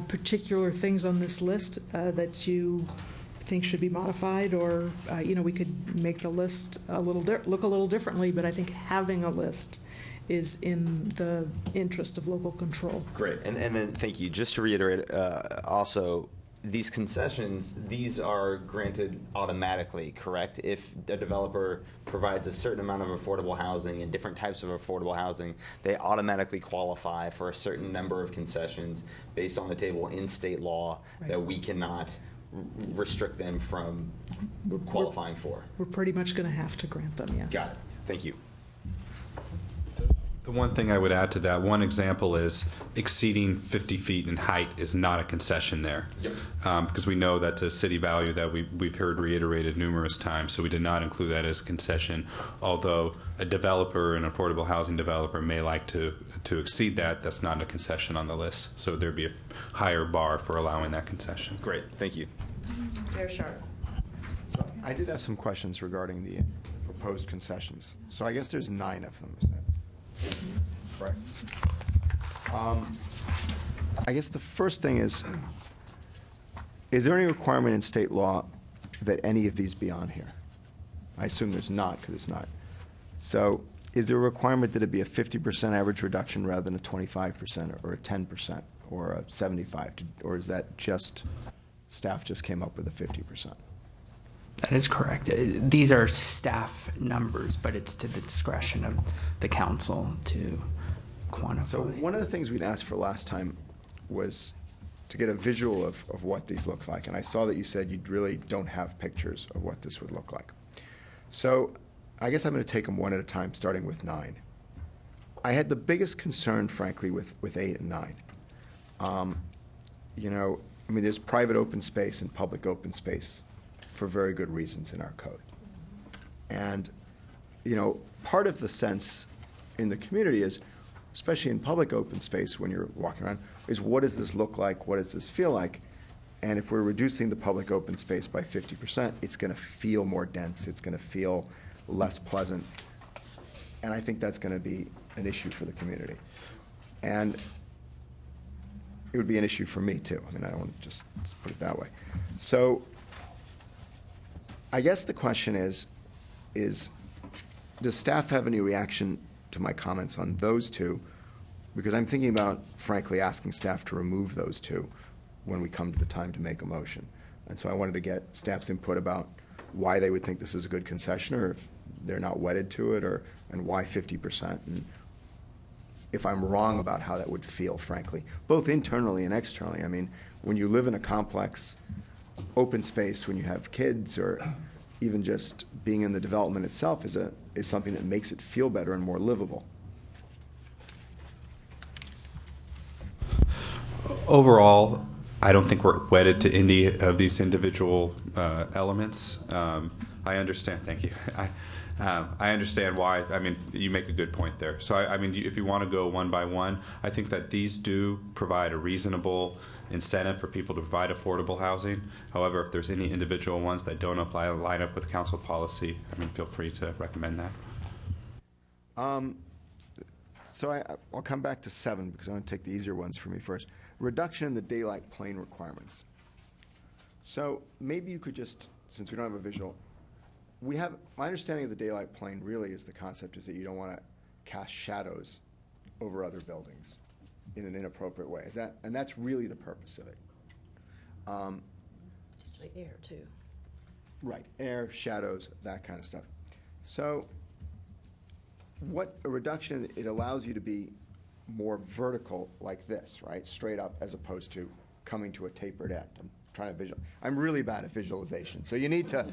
particular things on this list that you think should be modified, or we could make the list look a little differently, but I think having a list is in the interest of local control. Great, and then thank you. Just to reiterate, also, these concessions, these are granted automatically, correct? If a developer provides a certain amount of affordable housing and different types of affordable housing, they automatically qualify for a certain number of concessions based on the table in state law that we cannot restrict them from qualifying for. We're pretty much going to have to grant them, yes. Got it. Thank you. The one thing I would add to that, one example is exceeding 50 feet in height is not a concession there. Yep. Because we know that's a city value that we've heard reiterated numerous times, so we did not include that as a concession, although a developer, an affordable housing developer, may like to exceed that. That's not a concession on the list, so there'd be a higher bar for allowing that concession. Great, thank you. Mayor Sharp. So I did have some questions regarding the proposed concessions. So I guess there's 9 of them, is that correct? I guess the first thing is there any requirement in state law that any of these be on here? I assume there's not, because it's not. So is there a requirement that it be a 50% average reduction rather than a 25% or a 10% or a 75%? Or is that just, staff just came up with a 50%? That is correct. These are staff numbers, but it's to the discretion of the council to quantify. So one of the things we'd asked for last time was to get a visual of what these look like. And I saw that you said you really don't have pictures of what this would look like. So I guess I'm going to take them one at a time, starting with 9. I had the biggest concern, frankly, with 8 and 9. I mean, there's private open space and public open space for very good reasons in our code. And, part of the sense in the community is, especially in public open space when you're walking around, is what does this look like? What does this feel like? And if we're reducing the public open space by 50%, it's going to feel more dense. It's going to feel less pleasant. And I think that's going to be an issue for the community. And it would be an issue for me, too. I mean, I don't want to just put it that way. So I guess the question is does staff have any reaction to my comments on those 2? Because I'm thinking about, frankly, asking staff to remove those 2 when we come to the time to make a motion. And so I wanted to get staff's input about why they would think this is a good concession, or if they're not wedded to it, and why 50%, and if I'm wrong about how that would feel, frankly, both internally and externally. I mean, when you live in a complex open space, when you have kids, or even just being in the development itself is something that makes it feel better and more livable. Overall, I don't think we're wedded to any of these individual elements. I understand. Thank you. I understand why. I mean, you make a good point there. So, I mean, if you want to go one by one, I think that these do provide a reasonable incentive for people to provide affordable housing. However, if there's any individual ones that don't line up with council policy, I mean, feel free to recommend that. So I'll come back to 7 because I want to take the easier ones for me first. Reduction in the daylight plane requirements. So maybe you could just, since we don't have a visual, my understanding of the daylight plane really is the concept is that you don't want to cast shadows over other buildings in an inappropriate way. And that's really the purpose of it. Just the air, too. Right, air, shadows, that kind of stuff. So what a reduction, it allows you to be more vertical like this, right? Straight up as opposed to coming to a tapered end. I'm trying to I'm really bad at visualization, so you need to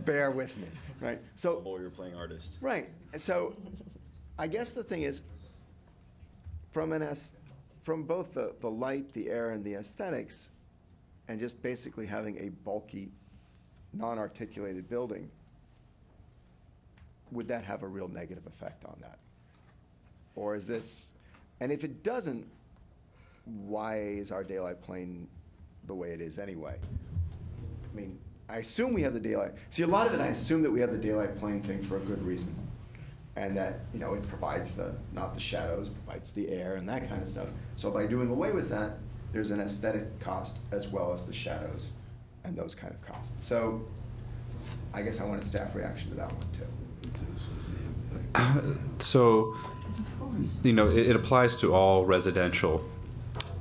bear with me, right? So, a lawyer playing artist. Right. So I guess the thing is, from both the light, the air, and the aesthetics, and just basically having a bulky, non-articulated building, would that have a real negative effect on that? Or is this, and if it doesn't, why is our daylight plane the way it is anyway? I mean, I assume we have the daylight. See, a lot of it, I assume that we have the daylight plane thing for a good reason. And that, it provides not the shadows, provides the air and that kind of stuff. So by doing away with that, there's an aesthetic cost as well as the shadows and those kind of costs. So I guess I wanted staff reaction to that one too. So, it applies to all residential.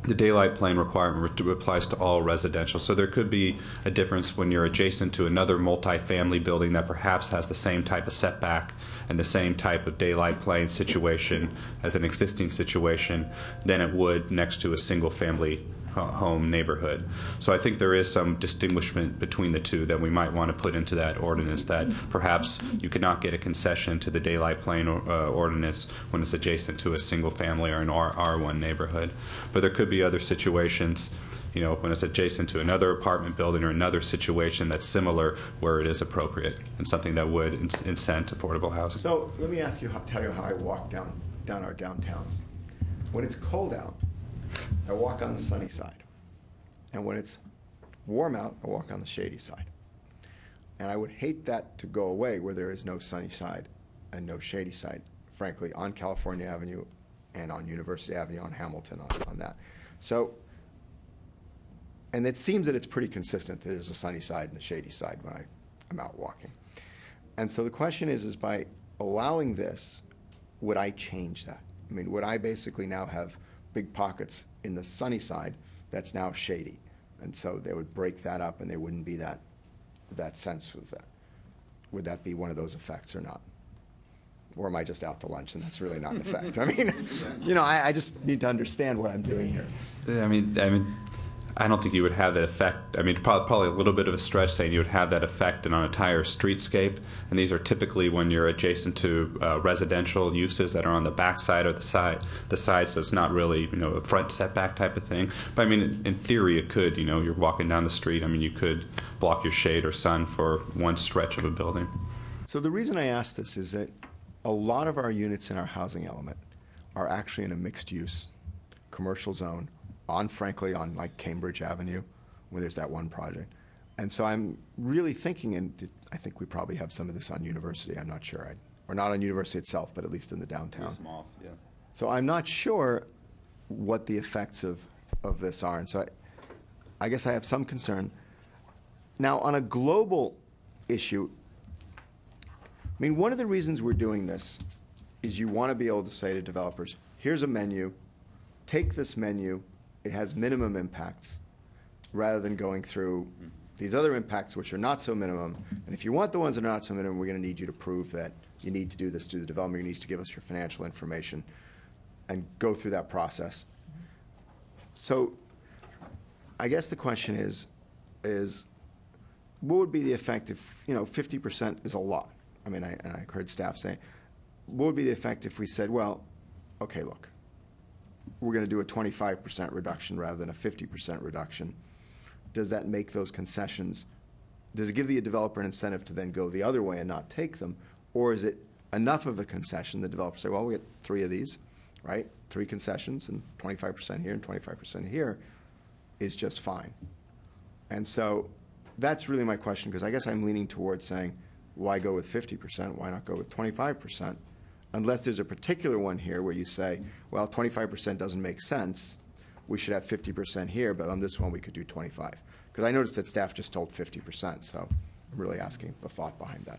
The daylight plane requirement applies to all residential. So there could be a difference when you're adjacent to another multifamily building that perhaps has the same type of setback and the same type of daylight plane situation as an existing situation than it would next to a single family home neighborhood. So I think there is some distinguishment between the two that we might want to put into that ordinance, that perhaps you could not get a concession to the daylight plane ordinance when it's adjacent to a single family or an R1 neighborhood. But there could be other situations, when it's adjacent to another apartment building or another situation that's similar where it is appropriate and something that would incent affordable housing. So let me tell you how I walk down our downtowns. When it's cold out, I walk on the sunny side. And when it's warm out, I walk on the shady side. And I would hate that to go away where there is no sunny side and no shady side, frankly, on California Avenue and on University Avenue, on Hamilton, on that. So, and it seems that it's pretty consistent. There's a sunny side and a shady side when I'm out walking. And so the question is by allowing this, would I change that? I mean, would I basically now have big pockets in the sunny side that's now shady? And so they would break that up and there wouldn't be that sense of that. Would that be one of those effects or not? Or am I just out to lunch and that's really not an effect? I mean, I just need to understand what I'm doing here. I mean, I don't think you would have that effect. I mean, probably a little bit of a stretch saying you would have that effect on an entire streetscape. And these are typically when you're adjacent to residential uses that are on the back side or the side. So it's not really, a front setback type of thing. But I mean, in theory, it could. You're walking down the street. I mean, you could block your shade or sun for one stretch of a building. So the reason I ask this is that a lot of our units in our housing element are actually in a mixed-use commercial zone, frankly, on like Cambridge Avenue, where there's that one project. And so I'm really thinking, and I think we probably have some of this on University, I'm not sure, or not on University itself, but at least in the downtown. Small, yeah. So I'm not sure what the effects of this are, and so I guess I have some concern. Now, on a global issue, I mean, one of the reasons we're doing this is you want to be able to say to developers, here's a menu, take this menu, it has minimum impacts, rather than going through these other impacts which are not so minimum. And if you want the ones that are not so minimum, we're going to need you to prove that you need to do this to the developer. You need to give us your financial information and go through that process. So I guess the question is what would be the effect if, 50% is a lot? I mean, I heard staff say, what would be the effect if we said, well, okay, look, we're going to do a 25% reduction rather than a 50% reduction. does that make those concessions, does it give the developer an incentive to then go the other way and not take them? Or is it enough of a concession, the developer say, well, we get 3 of these, right? 3 concessions and 25% here and 25% here is just fine. And so that's really my question, because I guess I'm leaning towards saying, why go with 50%? Why not go with 25%? Unless there's a particular one here where you say, well, 25% doesn't make sense. We should have 50% here, but on this one we could do 25. Because I noticed that staff just told 50%, so I'm really asking the thought behind that.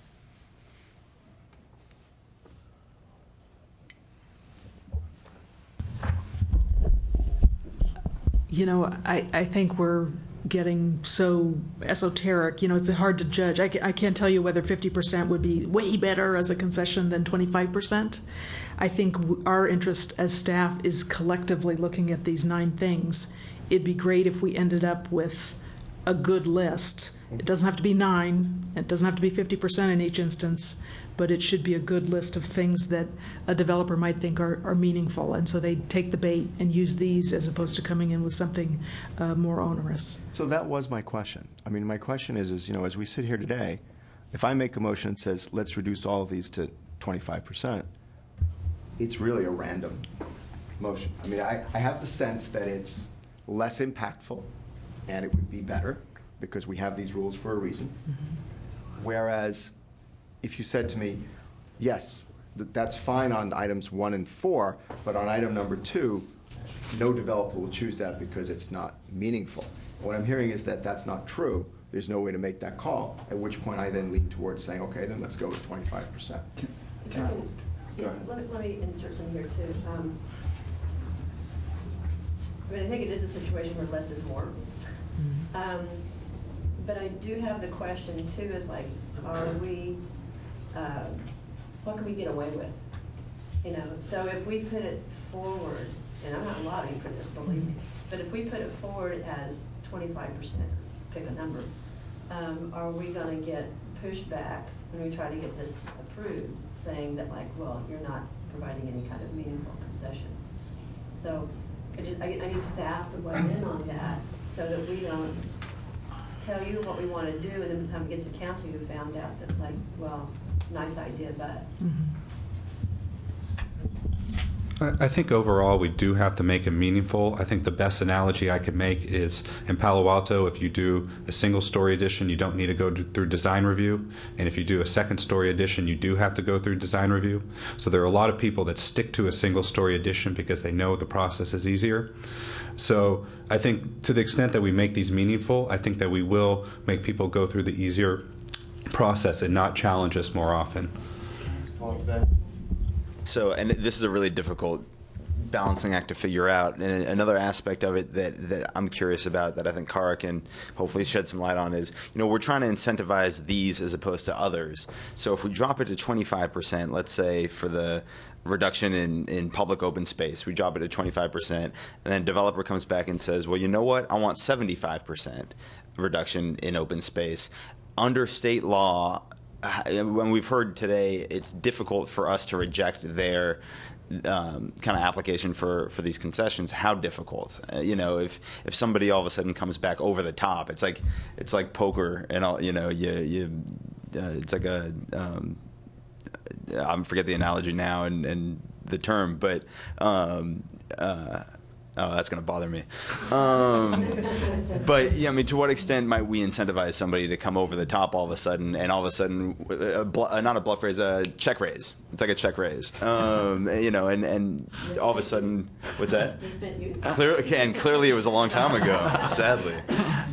You know, I think we're getting so esoteric. You know, it's hard to judge. I can't tell you whether 50% would be way better as a concession than 25%. I think our interest as staff is collectively looking at these 9 things. It'd be great if we ended up with a good list. It doesn't have to be 9. It doesn't have to be 50% in each instance, but it should be a good list of things that a developer might think are meaningful. And so they take the bait and use these as opposed to coming in with something more onerous. So that was my question. I mean, my question is, you know, as we sit here today, if I make a motion that says, let's reduce all of these to 25%, it's really a random motion. I mean, I have the sense that it's less impactful and it would be better because we have these rules for a reason. Mm-hmm. Whereas if you said to me, yes, that's fine on items 1 and 4, but on item number 2, no developer will choose that because it's not meaningful. What I'm hearing is that that's not true. There's no way to make that call, at which point I then lean towards saying, okay, then let's go with 25%. Let me insert some here, too. I mean, I think it is a situation where less is more. But I do have the question, too, is like, are we, what can we get away with? You know, so if we put it forward, and I'm not lobbying for this, believe me, but if we put it forward as 25%, pick a number, are we going to get pushback when we try to get this approved, saying that, like, well, you're not providing any kind of meaningful concessions? So I need staff to weigh in on that so that we don't tell you what we want to do, and then by the time it gets to council, you found out that, like, well, nice idea, but. I think overall we do have to make it meaningful. I think the best analogy I could make is in Palo Alto, if you do a single-story addition, you don't need to go through design review. And if you do a second-story addition, you do have to go through design review. So there are a lot of people that stick to a single-story addition because they know the process is easier. So I think to the extent that we make these meaningful, I think that we will make people go through the easier process and not challenge us more often. So, and this is a really difficult balancing act to figure out. And another aspect of it that I'm curious about, that I think Kara can hopefully shed some light on, is, you know, we're trying to incentivize these as opposed to others. So if we drop it to 25%, let's say for the reduction in public open space, we drop it to 25%, and then a developer comes back and says, well, you know what, I want 75% reduction in open space. Under state law, when we've heard today, it's difficult for us to reject their kind of application for these concessions. How difficult? You know, if somebody all of a sudden comes back over the top, it's like poker, and all, you know, it's like a I forget the analogy now and the term, but oh, that's going to bother me. But yeah, I mean, to what extent might we incentivize somebody to come over the top all of a sudden, and all of a sudden, not a bluff raise, a check raise? It's like a check raise, you know, and all of a sudden, what's that? Clearly it was a long time ago, sadly.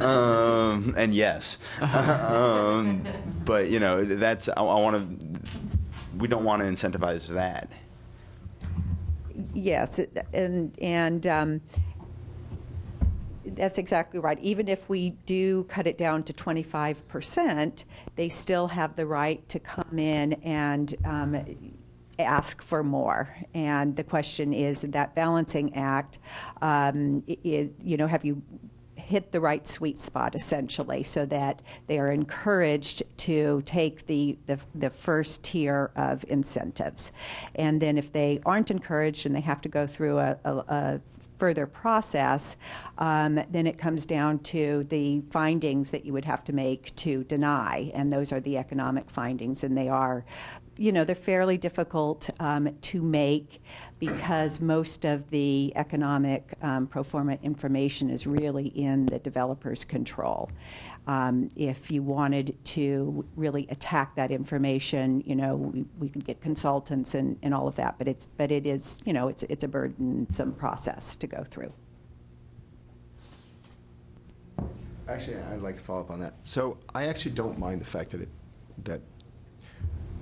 And yes, but you know, that's we don't want to incentivize that. Yes, and that's exactly right. Even if we do cut it down to 25%, they still have the right to come in and ask for more. And the question is, that balancing act is, you know, have you hit the right sweet spot, essentially, so that they are encouraged to take the first tier of incentives. And then if they aren't encouraged and they have to go through a further process, then it comes down to the findings that you would have to make to deny, and those are the economic findings, and they are, they're fairly difficult to make because most of the economic pro forma information is really in the developer's control. If you wanted to really attack that information, we could get consultants and all of that, but it is, it's a burdensome process to go through. Actually, I'd like to follow up on that. So I actually don't mind the fact that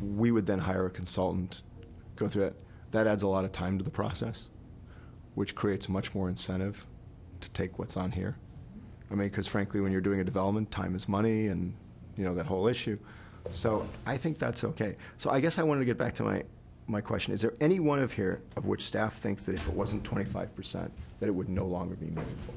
we would then hire a consultant, go through it. That adds a lot of time to the process, which creates much more incentive to take what's on here. I mean, because frankly, when you're doing a development, time is money, and that whole issue. So I think that's okay. So I guess I wanted to get back to my question. Is there any one of here of which staff thinks that if it wasn't 25%, that it would no longer be meaningful?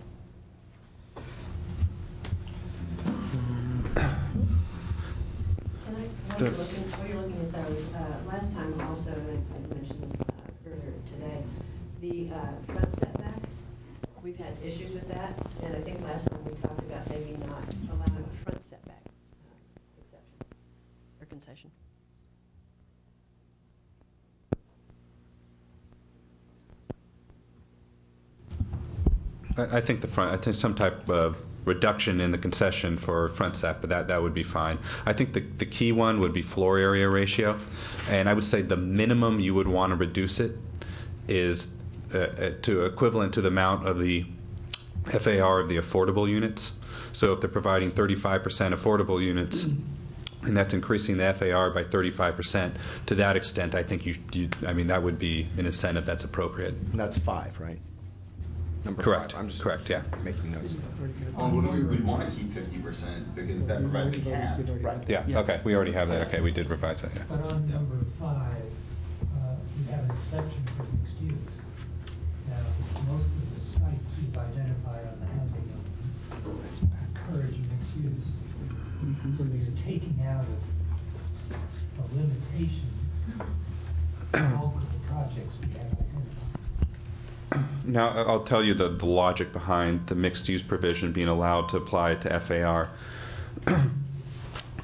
While you're looking at those, last time also, and I mentioned this earlier today, the front setback, we've had issues with that, and I think last time we talked about maybe not allowing a front setback exception or concession. I think I think some type of reduction in the concession for front set, but that would be fine. I think the key one would be floor area ratio, and I would say the minimum you would want to reduce it is to equivalent to the amount of the FAR of the affordable units. So if they're providing 35% affordable units, and that's increasing the FAR by 35%, to that extent, I think I mean, that would be an incentive that's appropriate. And that's 5, right? Number Correct. 5. I'm just correct. Yeah. making notes. We'd want to keep 50% because that provides a cap. Right. Yeah. Okay. We already have that. Okay. We did revise that. Yeah. But on number 5, we have an exception for mixed use. Now, most of the sites you've identified on the housing element encourage mixed use. So you're taking out a limitation on all of the projects we have identified. Now, I'll tell you the logic behind the mixed-use provision being allowed to apply to FAR.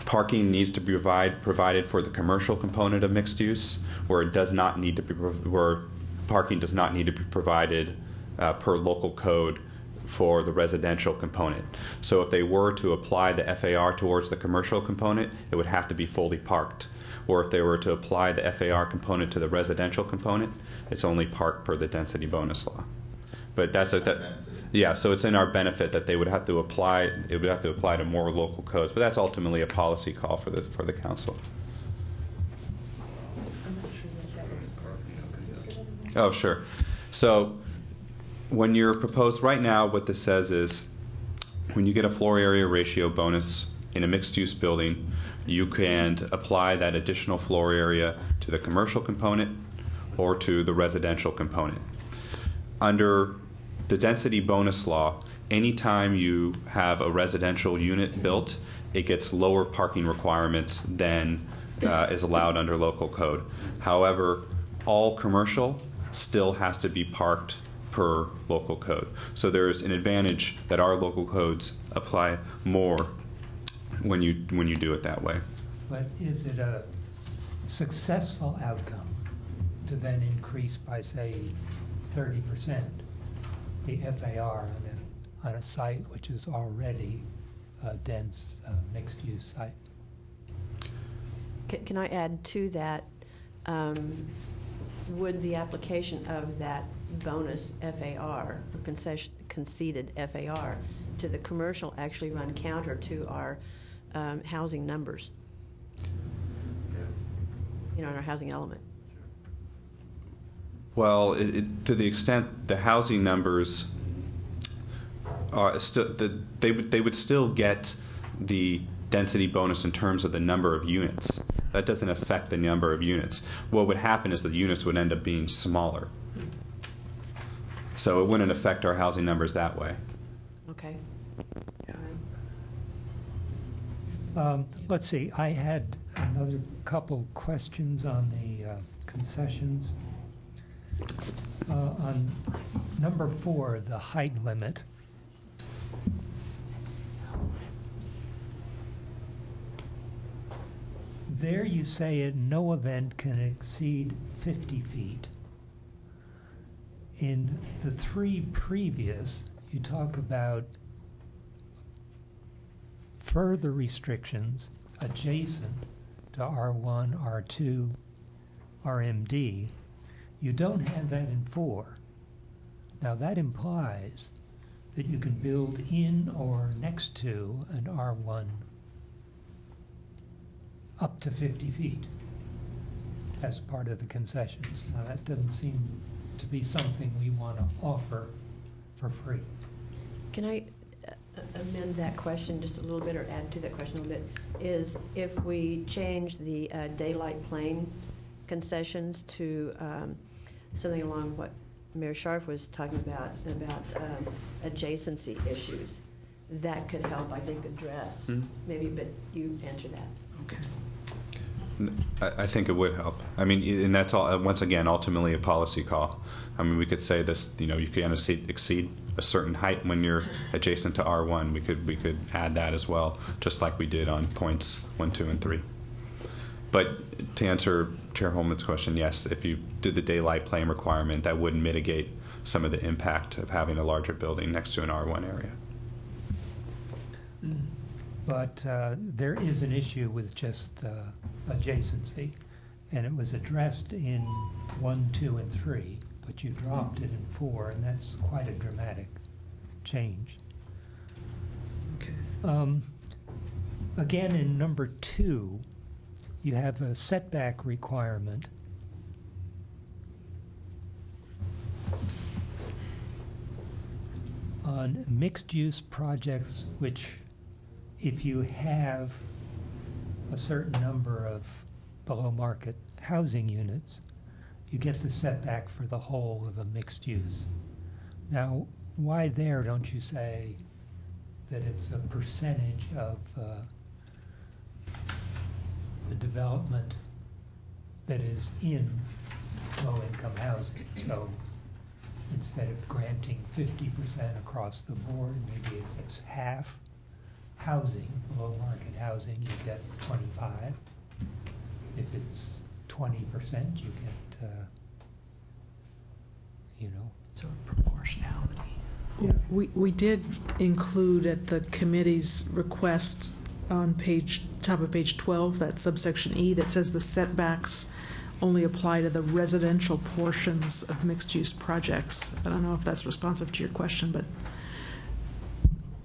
Parking needs to be provided for the commercial component of mixed use, where it does not need to be where parking does not need to be provided per local code for the residential component. So if they were to apply the FAR towards the commercial component, it would have to be fully parked. Or if they were to apply the FAR component to the residential component, it's only parked per the density bonus law. But yeah, so it's in our benefit that they would have to apply. It would have to apply to more local codes. But that's ultimately a policy call for the council. Oh, sure. So when you're proposed right now, what this says is when you get a floor area ratio bonus in a mixed-use building, you can apply that additional floor area to the commercial component or to the residential component. Under the density bonus law, anytime you have a residential unit built, it gets lower parking requirements than is allowed under local code. However, all commercial still has to be parked per local code. So there's an advantage that our local codes apply more when you do it that way. But is it a successful outcome to then increase by, say, 30% the FAR on a site which is already a dense mixed-use site? Can I add to that, would the application of that bonus FAR, or conceded FAR, to the commercial actually run counter to our housing numbers? In our housing element. Well, to the extent the housing numbers are still, they would still get the density bonus in terms of the number of units. That doesn't affect the number of units. What would happen is the units would end up being smaller. So it wouldn't affect our housing numbers that way. Okay. Let's see, I had another couple questions on the concessions. On number 4, the height limit. There you say no event can exceed 50 feet. In the 3 previous, you talk about further restrictions adjacent to R1, R2, RMD. You don't have that in 4. Now that implies that you can build in or next to an R1 up to 50 feet as part of the concessions. Now that doesn't seem to be something we want to offer for free. Can I amend that question just a little bit, or add to that question a little bit? Is if we change the daylight plane concessions to something along what Mayor Scharf was talking about adjacency issues, that could help, I think, address maybe, but you answer that. Okay. I think it would help. I mean, and that's all. Once again, ultimately a policy call. I mean, we could say this. You know, you can exceed a certain height when you're adjacent to R1. We could add that as well, just like we did on points 1, 2, and 3. But to answer Chair Holman's question, yes, if you did the daylight plane requirement, that would mitigate some of the impact of having a larger building next to an R1 area. But there is an issue with just adjacency, and it was addressed in 1, 2, and 3, but you dropped it in 4, and that's quite a dramatic change. Okay. Again, in number 2, you have a setback requirement. On mixed-use projects, which if you have a certain number of below-market housing units, you get the setback for the whole of a mixed use. Now, why there don't you say that it's a percentage of the development that is in low-income housing? So instead of granting 50% across the board, maybe if it's half housing, low-market housing, you get 25. If it's 20%, you get, you know. So proportionality. Yeah. We did include at the committee's request on top of page 12, that subsection E that says the setbacks only apply to the residential portions of mixed-use projects. I don't know if that's responsive to your question, but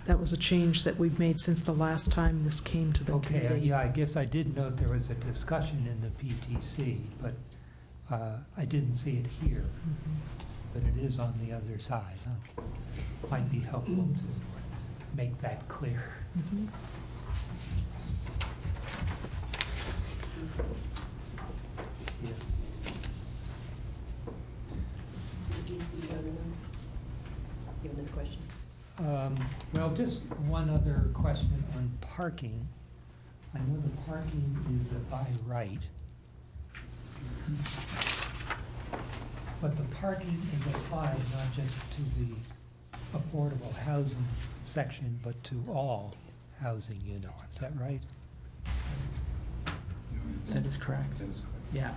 that was a change that we've made since the last time this came to the committee. Okay, yeah, I guess I did note there was a discussion in the PTC, but I didn't see it here. But it is on the other side. Huh? Might be helpful to make that clear. Yeah. You have another question? Well, just one other question on parking. I know the parking is a by right, but the parking is applied not just to the affordable housing section, but to all housing units. Is that right? That is correct. That is correct. Yeah.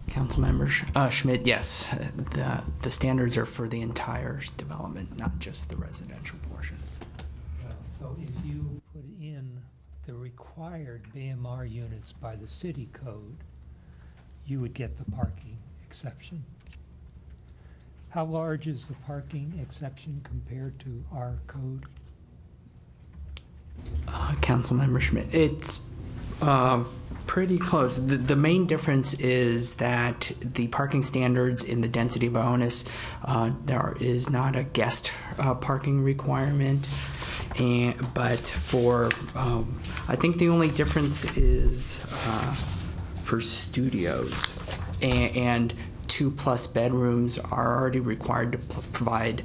Councilmember Schmidt, yes, the standards are for the entire development, not just the residential portion. So if you put in the required BMR units by the city code, you would get the parking exception. How large is the parking exception compared to our code? Councilmember Schmidt, it's pretty close. The main difference is that the parking standards in the density bonus, there is not a guest parking requirement, but for, I think the only difference is for studios, and 2+ bedrooms are already required to provide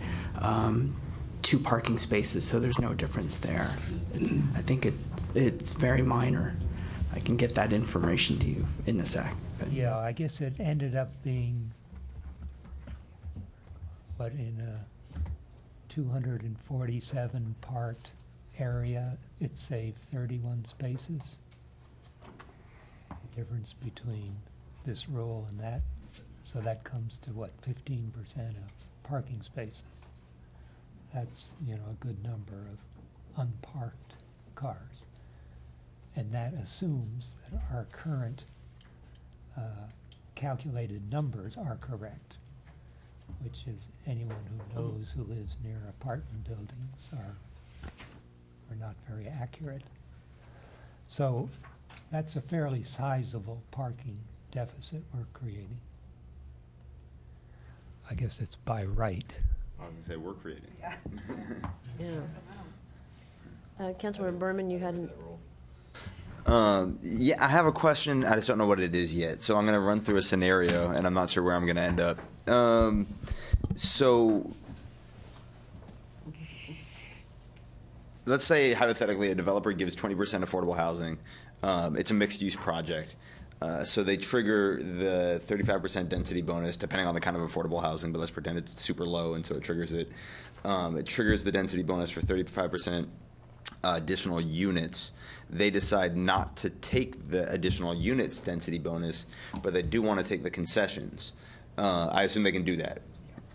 2 parking spaces, so there's no difference there. I think it's very minor. I can get that information to you in a sec. Yeah, I guess it ended up being, what, in a 247 part area, it saved 31 spaces. The difference between this rule and that, so that comes to what, 15% of parking spaces. That's, you know, a good number of unparked cars. And that assumes that our current calculated numbers are correct, which is anyone who knows who lives near apartment buildings are not very accurate. So that's a fairly sizable parking deficit we're creating. I guess it's by right. I was going to say, we're creating. Yeah. Councilmember Berman, you had Yeah, I have a question. I just don't know what it is yet. So I'm going to run through a scenario, and I'm not sure where I'm going to end up. So let's say, hypothetically, a developer gives 20% affordable housing. It's a mixed-use project. So they trigger the 35% density bonus, depending on the kind of affordable housing, but let's pretend it's super low, and so it triggers it. It triggers the density bonus for 35% additional units. They decide not to take the additional units density bonus, but they do want to take the concessions. I assume they can do that.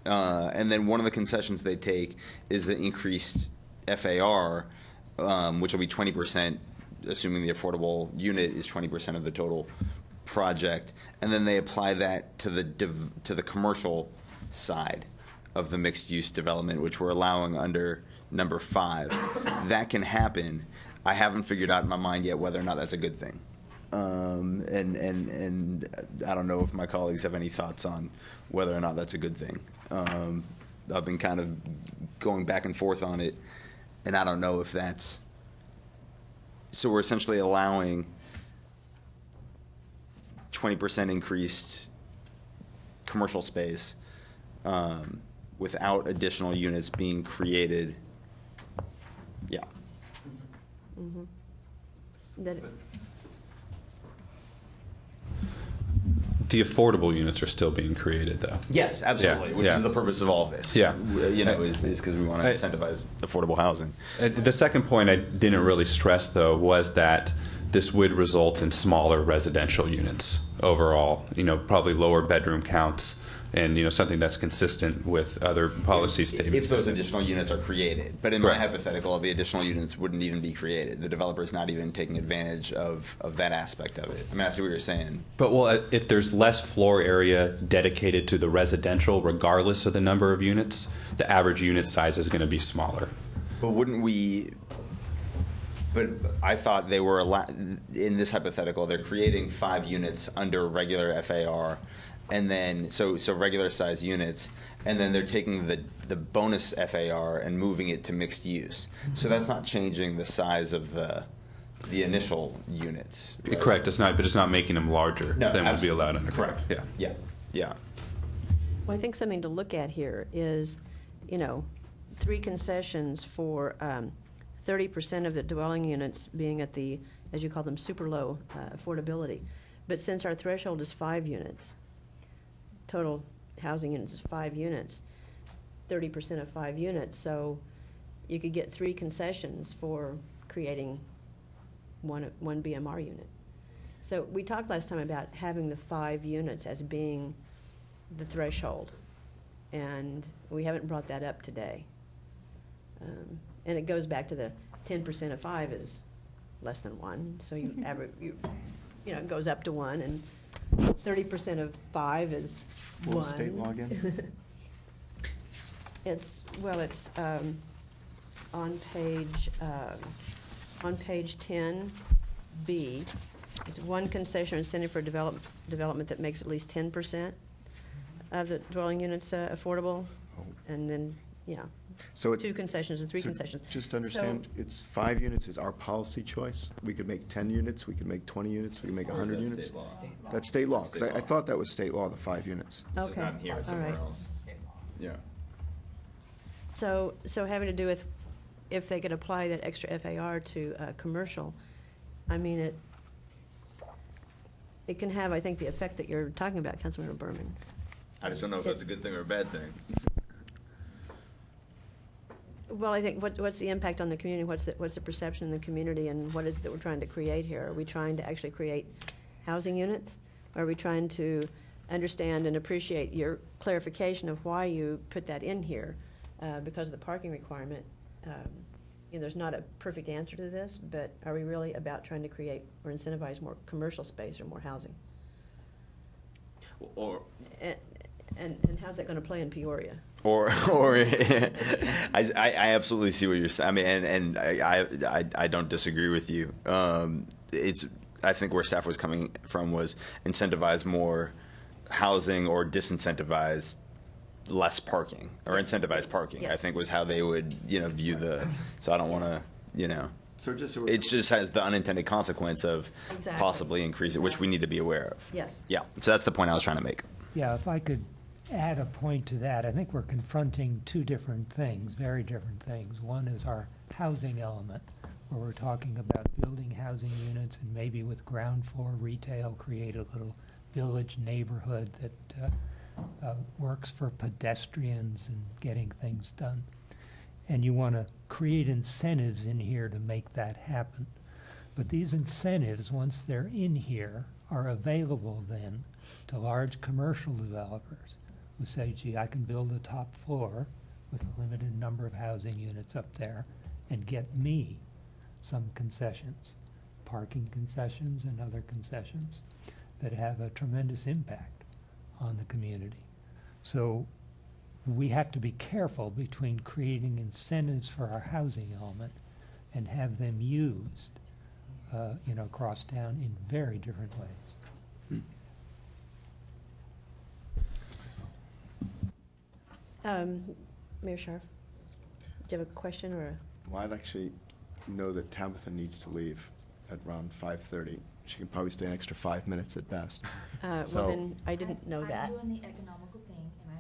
And then one of the concessions they take is the increased FAR, which will be 20%, assuming the affordable unit is 20% of the total project, and then they apply that to the commercial side of the mixed-use development, which we're allowing under number 5. That can happen. I haven't figured out in my mind yet whether or not that's a good thing. And I don't know if my colleagues have any thoughts on whether or not that's a good thing. I've been kind of going back and forth on it, and I don't know if that's... So we're essentially allowing 20% increased commercial space without additional units being created. Yeah. mm-hmm. The affordable units are still being created, though. Yes, absolutely, which is the purpose of all of this. Yeah. You know, is because we want to incentivize affordable housing. The second point I didn't really stress, though, was that this would result in smaller residential units overall, you know, probably lower bedroom counts, and, you know, something that's consistent with other policy statements. If those additional units are created. But in my hypothetical, the additional units wouldn't even be created. The developer's not even taking advantage of that aspect of it. I mean, I see what you're saying. But, well, if there's less floor area dedicated to the residential, regardless of the number of units, the average unit size is going to be smaller. But wouldn't we... But I thought they were, in this hypothetical, they're creating 5 units under regular FAR, and then, so regular size units, and then they're taking the bonus FAR and moving it to mixed use. So that's not changing the size of the initial units. Right? Correct, it's not, but it's not making them larger than would be allowed under. Correct. Yeah. Yeah. Yeah. Well, I think something to look at here is, you know, 3 concessions for 30% of the dwelling units being at the, as you call them, super low affordability. But since our threshold is 5 units, total housing units is 5 units, 30% of 5 units, so you could get 3 concessions for creating one BMR unit. So we talked last time about having the 5 units as being the threshold, and we haven't brought that up today. And it goes back to the 10% of 5 is less than 1, so you average, you know, it goes up to 1, and 30% of 5 is 1. What was state law again? It's on page 10B. It's 1 concession or incentive for development that makes at least 10% of the dwelling units affordable, and then, yeah. So 2 concessions and 3 concessions. Just to understand, it's 5 units is our policy choice. We could make 10 units, we could make 20 units, we could make 100 units. State law? That's state law, because I thought that was state law, the 5 units. This is not in here, it's somewhere else. Yeah. So having to do with if they could apply that extra FAR to commercial, I mean, it can have, I think, the effect that you're talking about, Councilmember Berman. I just don't know if that's a good thing or a bad thing. Well, I think what's the impact on the community? What's the perception in the community, and what is it that we're trying to create here? Are we trying to actually create housing units? Are we trying to understand and appreciate your clarification of why you put that in here because of the parking requirement? There's not a perfect answer to this, but are we really about trying to create or incentivize more commercial space or more housing? Or and how's that going to play in Peoria? Or I absolutely see what you're saying. I mean, and I don't disagree with you. I think where staff was coming from was incentivize more housing or disincentivize less parking or incentivize parking. Yes. I think was how they would view the. So I don't want to So just so it just has the unintended consequence of Exactly. possibly increasing, which we need to be aware of. Yes. Yeah. So that's the point I was trying to make. Yeah, if I could add a point to that, I think we're confronting two different things, very different things. One is our housing element, where we're talking about building housing units and maybe with ground floor retail create a little village neighborhood that works for pedestrians and getting things done. And you want to create incentives in here to make that happen. But these incentives, once they're in here, are available then to large commercial developers who say, gee, I can build a top floor with a limited number of housing units up there and get me some concessions, parking concessions and other concessions that have a tremendous impact on the community. So we have to be careful between creating incentives for our housing element and have them used across town in very different ways. Mayor Scharf, do you have a question or Well, I'd actually know that Tabitha needs to leave at around 5:30. She can probably stay an extra 5 minutes at best. well, then I didn't know that. I'm doing the economical thing, and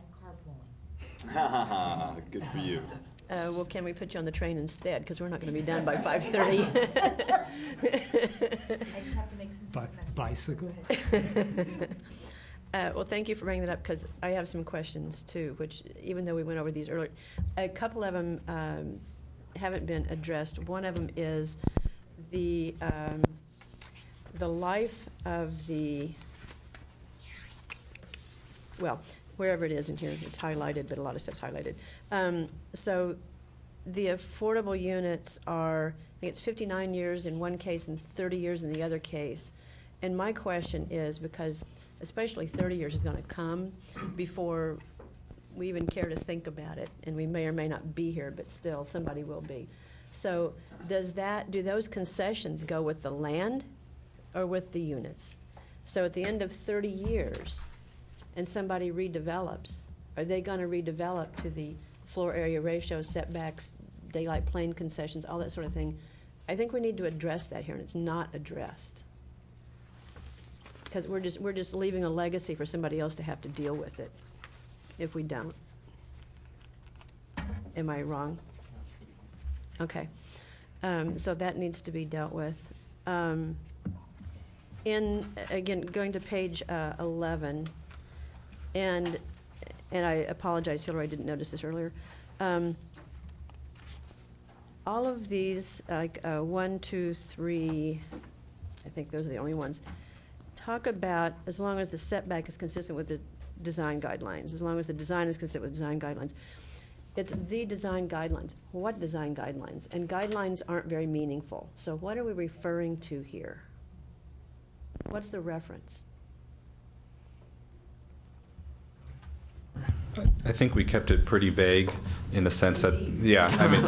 I'm carpooling. Good for you. Well, can we put you on the train instead? Because we're not going to be done by 5:30. I just have to make some Bicycle? Well, thank you for bringing that up, because I have some questions too, which even though we went over these earlier, a couple of them haven't been addressed. One of them is the life of the, well, wherever it is in here, it's highlighted, but a lot of stuff's highlighted. So the affordable units are, I think it's 59 years in one case and 30 years in the other case. And my question is, because especially 30 years is going to come before we even care to think about it, and we may or may not be here, but still somebody will be. So do those concessions go with the land or with the units? So at the end of 30 years and somebody redevelops, are they going to redevelop to the floor area ratio, setbacks, daylight plane concessions, all that sort of thing? I think we need to address that here, and it's not addressed. Because we're just leaving a legacy for somebody else to have to deal with it if we don't. Am I wrong? Okay. So that needs to be dealt with. Again, going to page 11, and I apologize, Hillary, I didn't notice this earlier. All of these, like 1, 2, 3, I think those are the only ones, talk about as long as the setback is consistent with the design guidelines, as long as the design is consistent with design guidelines. It's the design guidelines. What design guidelines? And guidelines aren't very meaningful. So what are we referring to here? What's the reference? I think we kept it pretty vague in the sense that, yeah, I mean,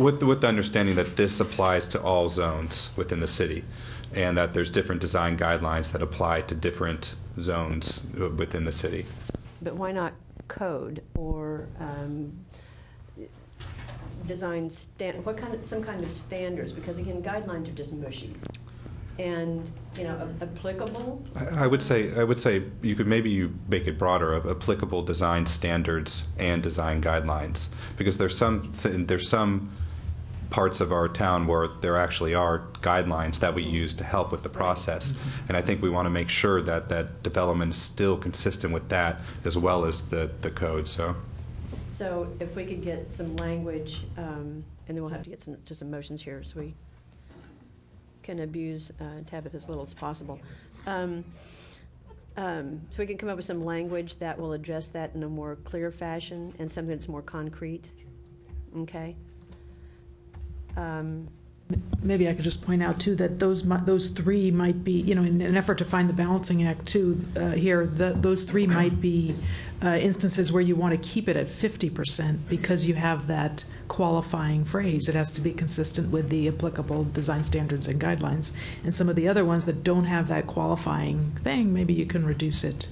with the understanding that this applies to all zones within the city, and that there's different design guidelines that apply to different zones within the city. But why not code or design some kind of standards? Because again, guidelines are just mushy. And applicable. I would say you could maybe make it broader of applicable design standards and design guidelines, because there's some parts of our town where there actually are guidelines that we use to help with the process. And I think we want to make sure that that development is still consistent with that as well as the code. So if we could get some language, and then we'll have to get some motions here so we can abuse Tabitha as little as possible. So we can come up with some language that will address that in a more clear fashion and something that's more concrete. Okay? Maybe I could just point out, too, that those three might be, you know, in an effort to find the balancing act, too, here, those three might be instances where you want to keep it at 50% because you have that qualifying phrase. It has to be consistent with the applicable design standards and guidelines. And some of the other ones that don't have that qualifying thing, maybe you can reduce it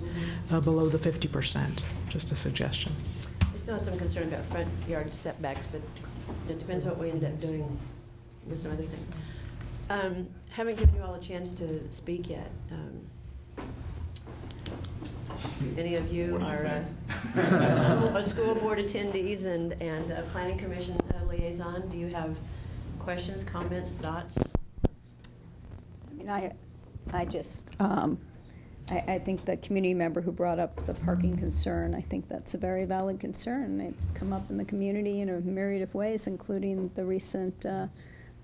below the 50%. Just a suggestion. I still have some concern about front yard setbacks, but it depends what we end up doing with some other things. Haven't given you all a chance to speak yet. Any of you are a school board attendees and a planning commission liaison. Do you have questions, comments, thoughts? I mean, I just, I think the community member who brought up the parking concern, I think that's a very valid concern. It's come up in the community in a myriad of ways, including the recent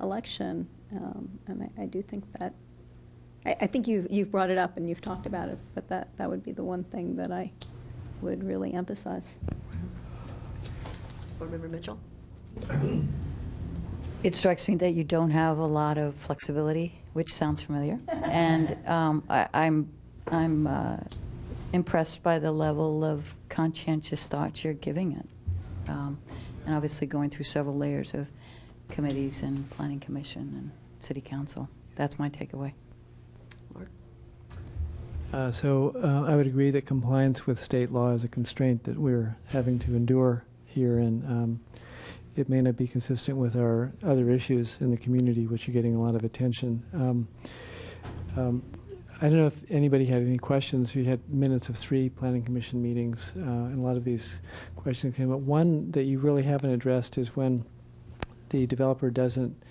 election. And I do think that, I think you've brought it up and you've talked about it, but that would be the one thing that I would really emphasize. Board Member Mitchell? It strikes me that you don't have a lot of flexibility, which sounds familiar. And I'm impressed by the level of conscientious thought you're giving it. And obviously going through several layers of committees and planning commission and city council. That's my takeaway. I would agree that compliance with state law is a constraint that we're having to endure here, and it may not be consistent with our other issues in the community, which are getting a lot of attention. I don't know if anybody had any questions. We had minutes of 3 planning commission meetings, and a lot of these questions came up. One that you really haven't addressed is when the developer doesn't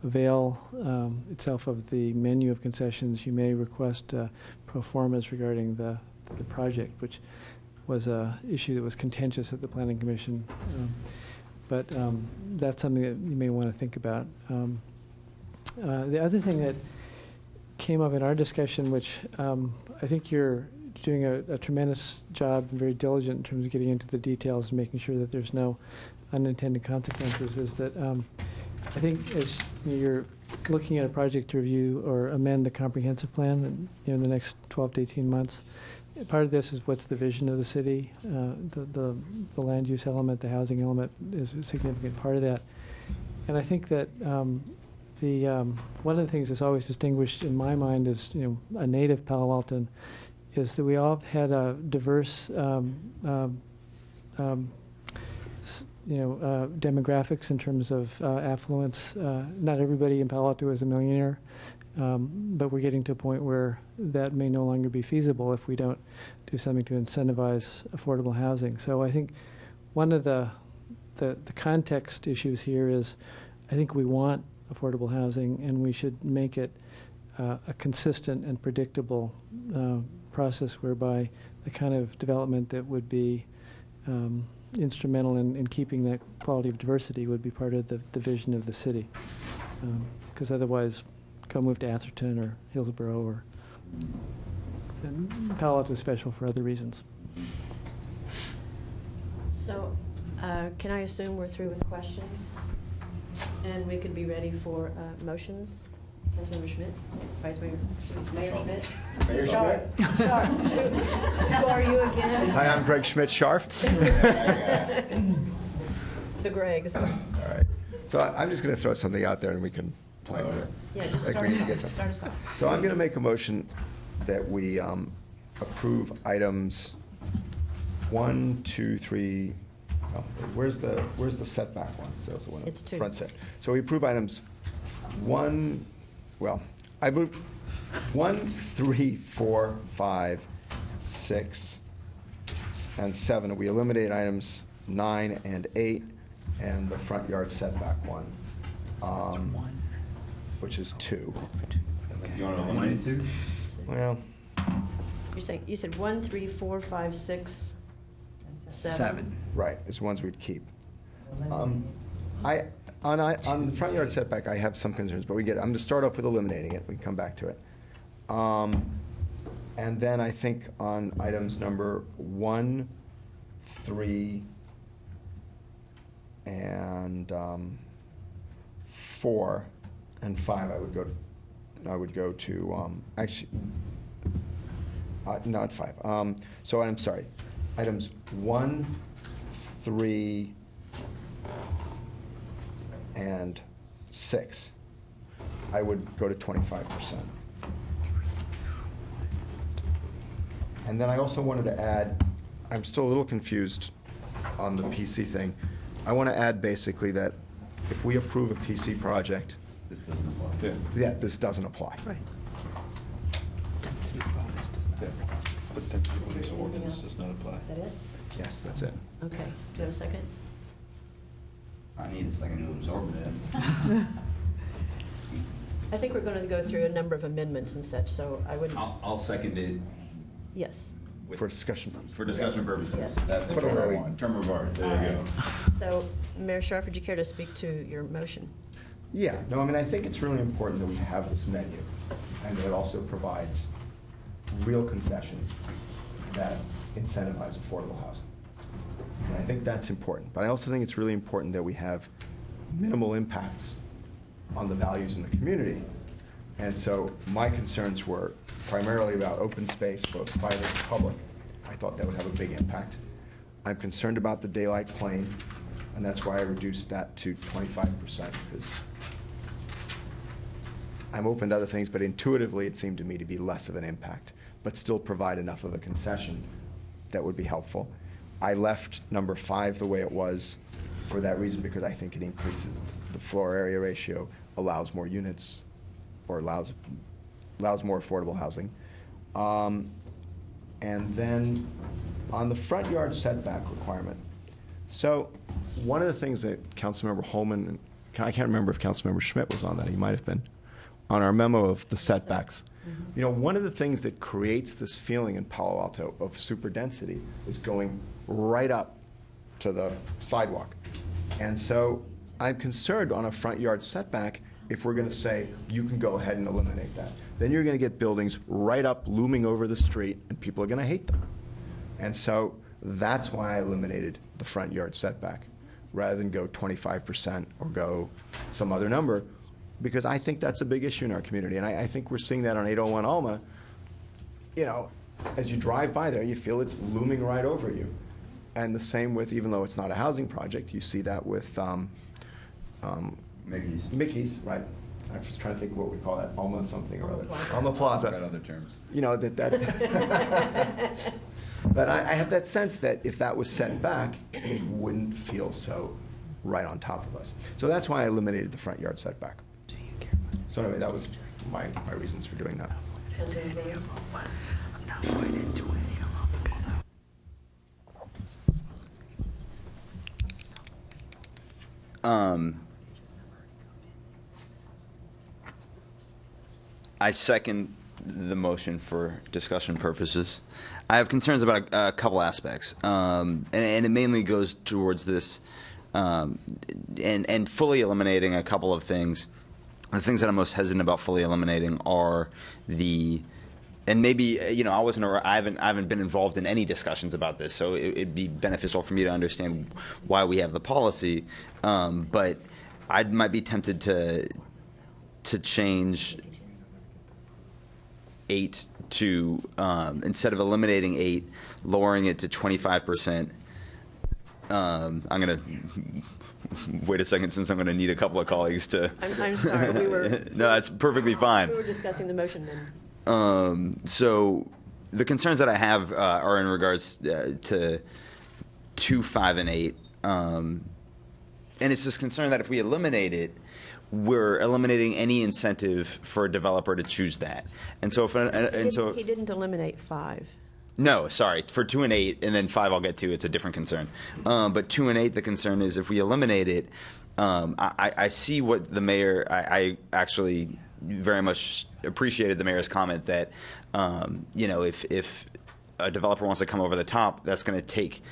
avail itself of the menu of concessions, you may request pro formas regarding the project, which was an issue that was contentious at the Planning Commission. But that's something that you may want to think about. The other thing that came up in our discussion, which I think you're doing a tremendous job and very diligent in terms of getting into the details and making sure that there's no unintended consequences, is that I think as you're looking at a project to review or amend the comprehensive plan in the next 12 to 18 months, part of this is what's the vision of the city. The land use element, the housing element is a significant part of that. And I think that one of the things that's always distinguished in my mind as a native Palo Alton is that we all had a diverse demographics in terms of affluence. Not everybody in Palo Alto is a millionaire, but we're getting to a point where that may no longer be feasible if we don't do something to incentivize affordable housing. So I think one of the context issues here is I think we want affordable housing, and we should make it a consistent and predictable process whereby the kind of development that would be instrumental in keeping that quality of diversity would be part of the vision of the city. Because otherwise, go move to Atherton or Hillsborough, or Palo Alto is special for other reasons. So, can I assume we're through with questions? And we could be ready for motions? Councilmember Schmidt, Vice Mayor Schmidt. Mayor Schmidt. Sorry. Who are you again? Hi, I'm Greg Schmidt-Scharf. The Gregs. All right. So I'm just going to throw something out there and we can plan with it. Yeah, just start us off. So I'm going to make a motion that we approve items 1, 2, 3. Oh, where's the setback one? So it's the one. It's 2. Front set. So we approve items 1. Well, I move 1, 3, 4, 5, 6, and 7. We eliminate items 9 and 8, and the front yard setback one. which is 2. You want to eliminate 2? Well, You said 1, 3, 4, 5, 6, 7. right, it's ones we'd keep. On the front yard setback, I have some concerns, but I'm going to start off with eliminating it. We can come back to it. And then I think on items number 1, 3, and 4, and 5, I would go to actually not 5. So I'm sorry. Items 1, 3, and 6, I would go to 25%. And then I also wanted to add, I'm still a little confused on the PC thing. I want to add basically that if we approve a PC project, This doesn't apply. yeah, this doesn't apply. Right. But density bonus ordinance does not apply. Is that it? Yes, that's it. Okay. Do you have a second? I need a second to absorb that. I think we're going to go through a number of amendments and such, so I would, I'll second it. yes. For discussion. For discussion purposes. Yes. That's what what I we- want. Term of art, there All you go. right. So, Mayor Sharp, would you care to speak to your motion? Yeah, no, I mean, I think it's really important that we have this menu, and that it also provides real concessions that incentivize affordable housing. And I think that's important. But I also think it's really important that we have minimal impacts on the values in the community. And so my concerns were primarily about open space, both private and public. I thought that would have a big impact. I'm concerned about the daylight plane, and that's why I reduced that to 25%, because I'm open to other things, but intuitively it seemed to me to be less of an impact, but still provide enough of a concession that would be helpful. I left number 5 the way it was for that reason, because I think it increases the floor area ratio, allows more units, or allows more affordable housing. And then on the front yard setback requirement, so one of the things that Councilmember Holman, I can't remember if Councilmember Schmidt was on that, he might have been, on our memo of the setbacks. You know, one of the things that creates this feeling in Palo Alto of super density is going right up to the sidewalk. And so I'm concerned on a front yard setback, if we're going to say, you can go ahead and eliminate that, then you're going to get buildings right up looming over the street, and people are going to hate them. And so that's why I eliminated the front yard setback, rather than go 25% or go some other number, because I think that's a big issue in our community. And I think we're seeing that on 801 Alma. You know, as you drive by there, you feel it's looming right over you. And the same with, even though it's not a housing project, you see that with Mickey's. Mickey's, right. I was trying to think what we call that, Alma something or other. Alma Plaza. Got other terms. You know, that but I have that sense that if that was set back, it wouldn't feel so right on top of us. So that's why I eliminated the front yard setback. So anyway, that was my reasons for doing that. I second the motion for discussion purposes. I have concerns about a couple aspects, and it mainly goes towards this, and fully eliminating a couple of things. The things that I'm most hesitant about fully eliminating are and maybe, you know, I haven't been involved in any discussions about this, so it'd be beneficial for me to understand why we have the policy. But I might be tempted to change 8 to, instead of eliminating 8, lowering it to 25%. I'm going to wait a second, since I'm going to need a couple of colleagues to. I'm sorry, we were. No, that's perfectly fine. We were discussing the motion then. So the concerns that I have are in regards to 2, 5, and 8. And it's this concern that if we eliminate it, we're eliminating any incentive for a developer to choose that. And so He didn't eliminate 5. No, sorry, for 2 and 8, and then 5 I'll get to. It's a different concern. But 2 and 8, the concern is if we eliminate it, I see what the mayor, I actually very much appreciated the mayor's comment that, you know, if a developer wants to come over the top, that's going to take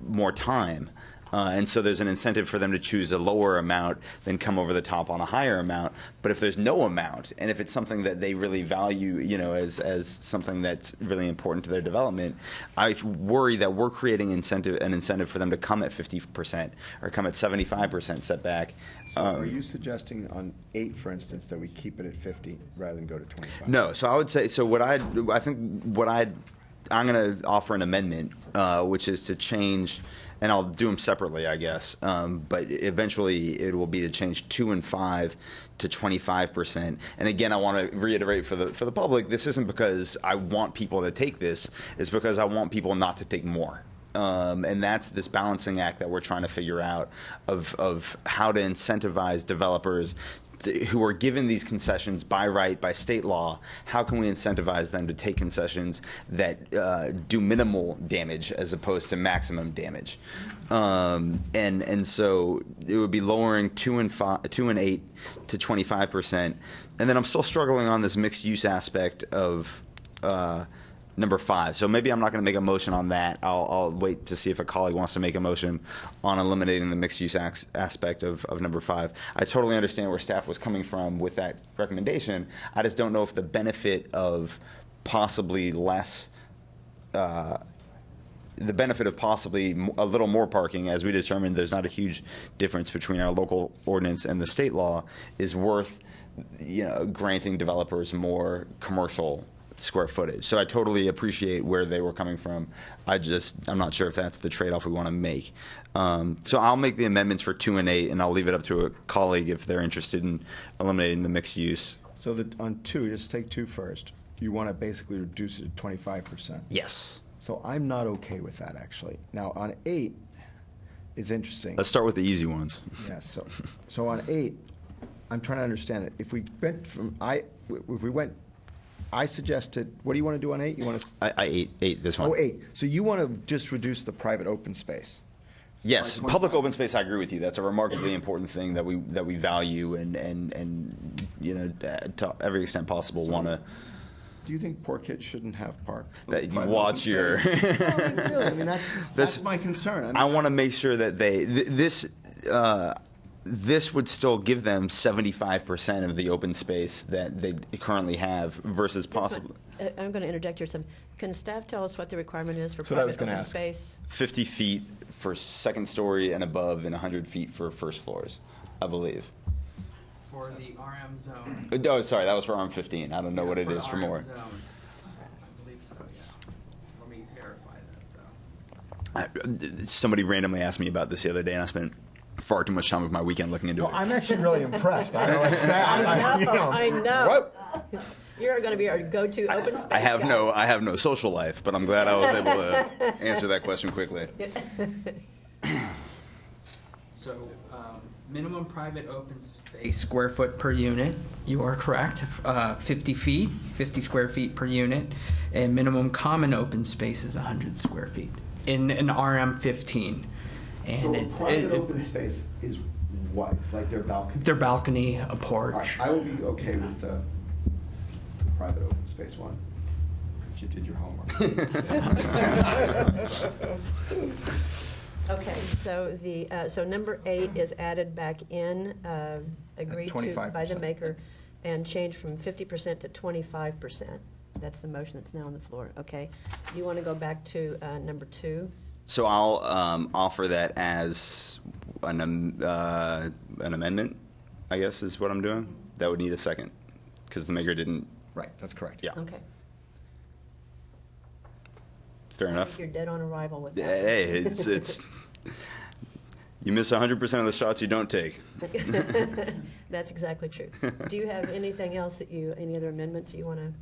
more time. And so there's an incentive for them to choose a lower amount than come over the top on a higher amount. But if there's no amount, and if it's something that they really value, you know, as something that's really important to their development, I worry that we're creating an incentive for them to come at 50% or come at 75% setback. So are you suggesting on 8, for instance, that we keep it at 50 rather than go to 25? No. So I would say, so I'm going to offer an amendment, which is to change, and I'll do them separately, I guess. But eventually, it will be to change 2 and 5 to 25%. And again, I want to reiterate for the public: this isn't because I want people to take this; it's because I want people not to take more. And that's this balancing act that we're trying to figure out of how to incentivize developers who are given these concessions by right, by state law. How can we incentivize them to take concessions that do minimal damage as opposed to maximum damage? And so it would be lowering 2 and 8 to 25%. And then I'm still struggling on this mixed use aspect of number 5. So maybe I'm not going to make a motion on that. I'll wait to see if a colleague wants to make a motion on eliminating the mixed use aspect of number 5. I totally understand where staff was coming from with that recommendation. I just don't know if the benefit of possibly less, the benefit of possibly a little more parking, as we determined there's not a huge difference between our local ordinance and the state law, is worth, you know, granting developers more commercial square footage. So I totally appreciate where they were coming from. I'm not sure if that's the trade-off we want to make. So I'll make the amendments for 2 and 8, and I'll leave it up to a colleague if they're interested in eliminating the mixed use. So on 2, just take 2 first. You want to basically reduce it to 25%. Yes. So I'm not okay with that, actually. Now on 8, it's interesting. Let's start with the easy ones. Yes. So on 8, I'm trying to understand it. If we went from I suggested, what do you want to do on 8? You want to? I 8 this one. Oh, 8. So you want to just reduce the private open space? Yes, public open space. I agree with you. That's a remarkably important thing that we value and you know, to every extent possible want to. Do you think poor kids shouldn't have park? That you watch your. Really, I mean that's my concern. I want to make sure that this would still give them 75% of the open space that they currently have versus possible. I'm going to interject here. Can staff tell us what the requirement is for That's what I was private gonna open ask. space? 50 feet for second story and above, and 100 feet for first floors, I believe. For the RM zone. Oh, sorry, that was for RM15. I don't know what it is for more. RM zone. I believe so, yeah. Let me verify that, though. Somebody randomly asked me about this the other day, and I spent far too much time of my weekend looking into it. I'm actually really impressed. I know, it's sad. I know. What? You're going to be our go-to open space I have guy. no social life, but I'm glad I was able to answer that question quickly. So, minimum private open space square foot per unit, you are correct, 50 feet, 50 square feet per unit, and minimum common open space is 100 square feet in an RM15. And So a private open space is what? It's like their balcony? Their balcony, a porch. All right, I will be okay with the private open space one, if you did your homework. Okay, so so number 8 is added back in, agreed to by the 25%. maker, and changed from 50% to 25%. That's the motion that's now on the floor. Okay. Do you want to go back to number 2? So I'll offer that as an amendment, I guess is what I'm doing. That would need a second, because the maker didn't. Right, that's correct. Yeah. Okay. Fair I enough. think you're dead on arrival with that. Hey, it's you miss 100% of the shots you don't take. That's exactly true. Do you have anything else any other amendments you want to?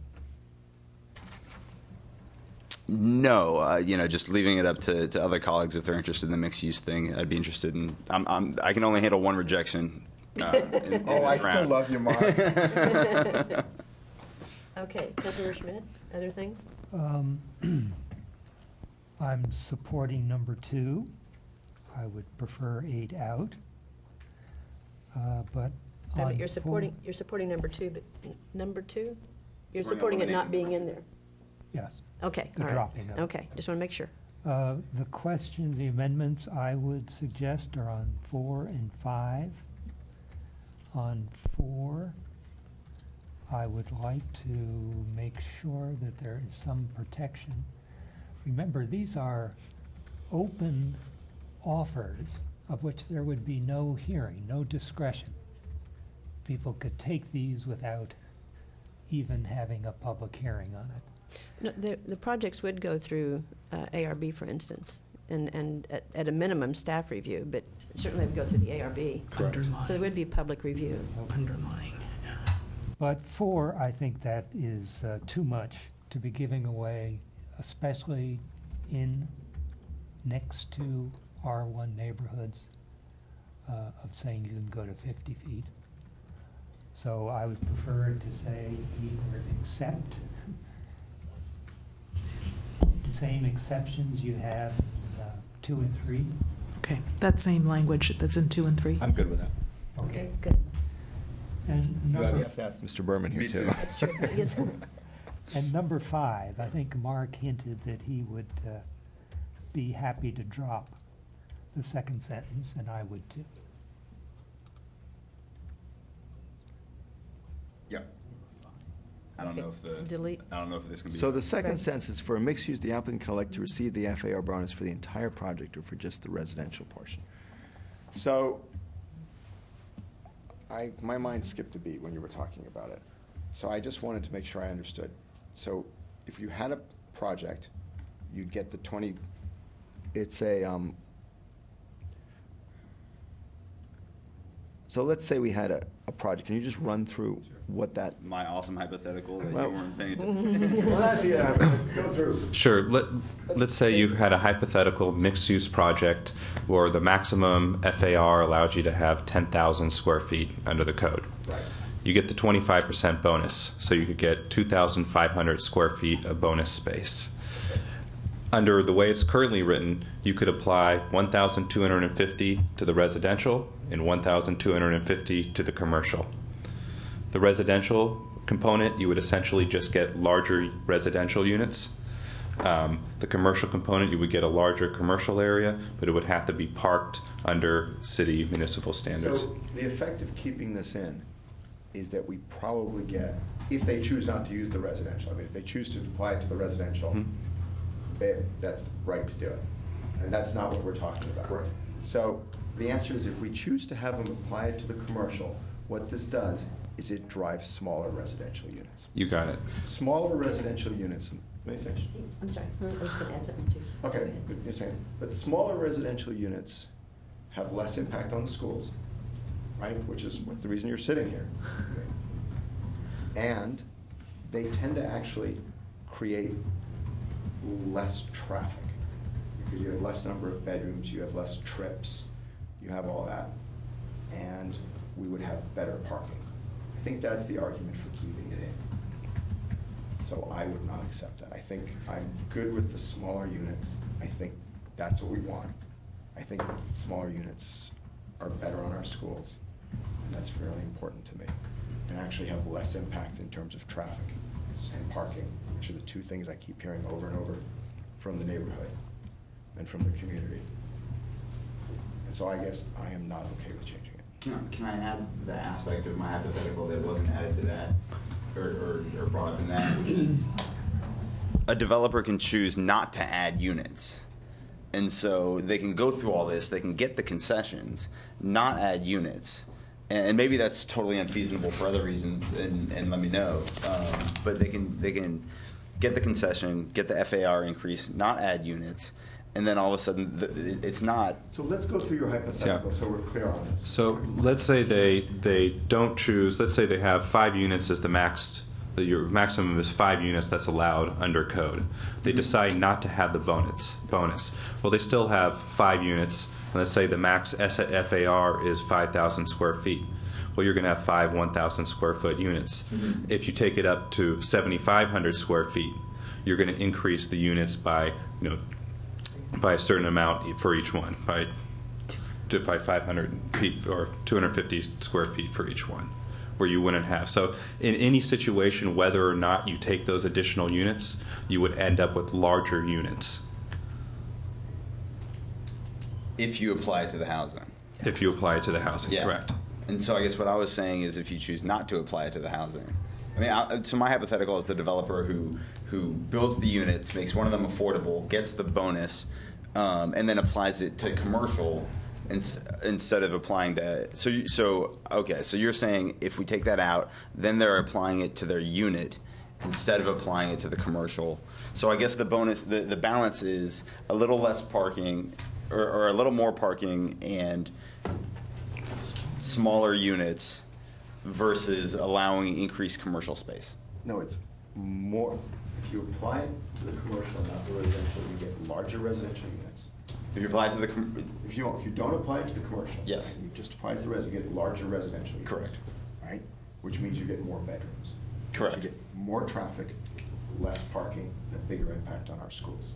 No, you know, just leaving it up to other colleagues if they're interested in the mixed use thing. I'd be interested in. I can only handle one rejection. I still love you, Mark. Okay, Councilor Schmidt. Other things? I'm supporting number 2. I would prefer 8 out. But But on you're supporting number 2, but number 2? You're Supporting supporting it not eliminating being in there? Yes. Okay, The all right. dropping of it. Okay, just want to make sure. The questions, the amendments I would suggest are on 4 and 5. On 4, I would like to make sure that there is some protection. Remember, these are open offers of which there would be no hearing, no discretion. People could take these without even having a public hearing on it. No, the projects would go through ARB, for instance, and at a minimum, staff review, but certainly would go through the ARB. Correct. So there would be public review. Underlying. But 4, I think that is too much to be giving away, especially in next to R1 neighborhoods, of saying you can go to 50 feet. So I would prefer to say either accept the same exceptions you have in 2 and 3. Okay, that same language that's in 2 and 3. I'm good with that. Okay, good. And You number have to ask Mr. Berman here, Me too. too. That's true. Yes. And number 5, I think Mark hinted that he would be happy to drop the second sentence, and I would too. Yep. I don't know if Delete. I don't know if this can be. So the second Right. sentence is, for a mixed use, the applicant can elect to receive the FAR bonus for the entire project or for just the residential portion. So, my mind skipped a beat when you were talking about it. So I just wanted to make sure I understood. So if you had a project, you'd get the 20, it's a, so let's say we had a project. Can you just run through what that? My awesome hypothetical that Well- you weren't paying attention. Well, that's, yeah, go through. Sure. Let's say you had a hypothetical mixed-use project where the maximum FAR allowed you to have 10,000 square feet under the code. Right. You get the 25% bonus, so you could get 2,500 square feet of bonus space. Under the way it's currently written, you could apply 1,250 to the residential and 1,250 to the commercial. The residential component, you would essentially just get larger residential units. The commercial component, you would get a larger commercial area, but it would have to be parked under city municipal standards. So the effect of keeping this in is that we probably get, if they choose not to use the residential, I mean, if they choose to apply it to the residential, that's right to do it. And that's not what we're talking about. Correct. So the answer is, if we choose to have them apply it to the commercial, what this does is it drives smaller residential units. You got it. Smaller residential units, let me finish. I'm sorry, I was going to add something too. Okay, you're saying, but smaller residential units have less impact on the schools, right? Which is what the reason you're sitting here. And they tend to actually create less traffic, because you have less number of bedrooms, you have less trips, you have all that, and we would have better parking. I think that's the argument for keeping it in. So I would not accept that. I think I'm good with the smaller units. I think that's what we want. I think smaller units are better on our schools, and that's fairly important to me, and actually have less impact in terms of traffic and parking, which are the two things I keep hearing over and over from the neighborhood and from the community. And so I guess I am not okay with changing it. Can I add the aspect of my hypothetical that wasn't added to that, or brought up in that, which is A developer can choose not to add units. And so they can go through all this, they can get the concessions, not add units. And maybe that's totally unfeasible for other reasons, and let me know. But they can get the concession, get the FAR increase, not add units, and then all of a sudden it's not. So let's go through your hypothetical so we're clear on this. So let's say they don't choose, let's say they have 5 units as the max, your maximum is 5 units that's allowed under code. They decide not to have the bonus. Well, they still have 5 units, and let's say the max FAR is 5,000 square feet. Well, you're going to have 5 1,000 square foot units. If you take it up to 7,500 square feet, you're going to increase the units by, by a certain amount for each one, by divide 500 feet or 250 square feet for each one, where you wouldn't have. So in any situation, whether or not you take those additional units, you would end up with larger units. If you apply it to the housing. If you apply it to the housing, Yeah. correct. And so I guess what I was saying is if you choose not to apply it to the housing. I mean, so my hypothetical is the developer who builds the units, makes one of them affordable, gets the bonus, and then applies it to commercial instead of applying to. So you're saying if we take that out, then they're applying it to their unit instead of applying it to the commercial. So I guess the bonus, the balance is a little less parking, or a little more parking and smaller units versus allowing increased commercial space. No, it's more. If you apply it to the commercial, not the residential, you get larger residential units. If you apply it to the if you don't apply it to the commercial, yes, you just apply it to the res, you get larger residential units. Correct. Right? Which means you get more bedrooms. Correct. You get more traffic, less parking, and a bigger impact on our schools.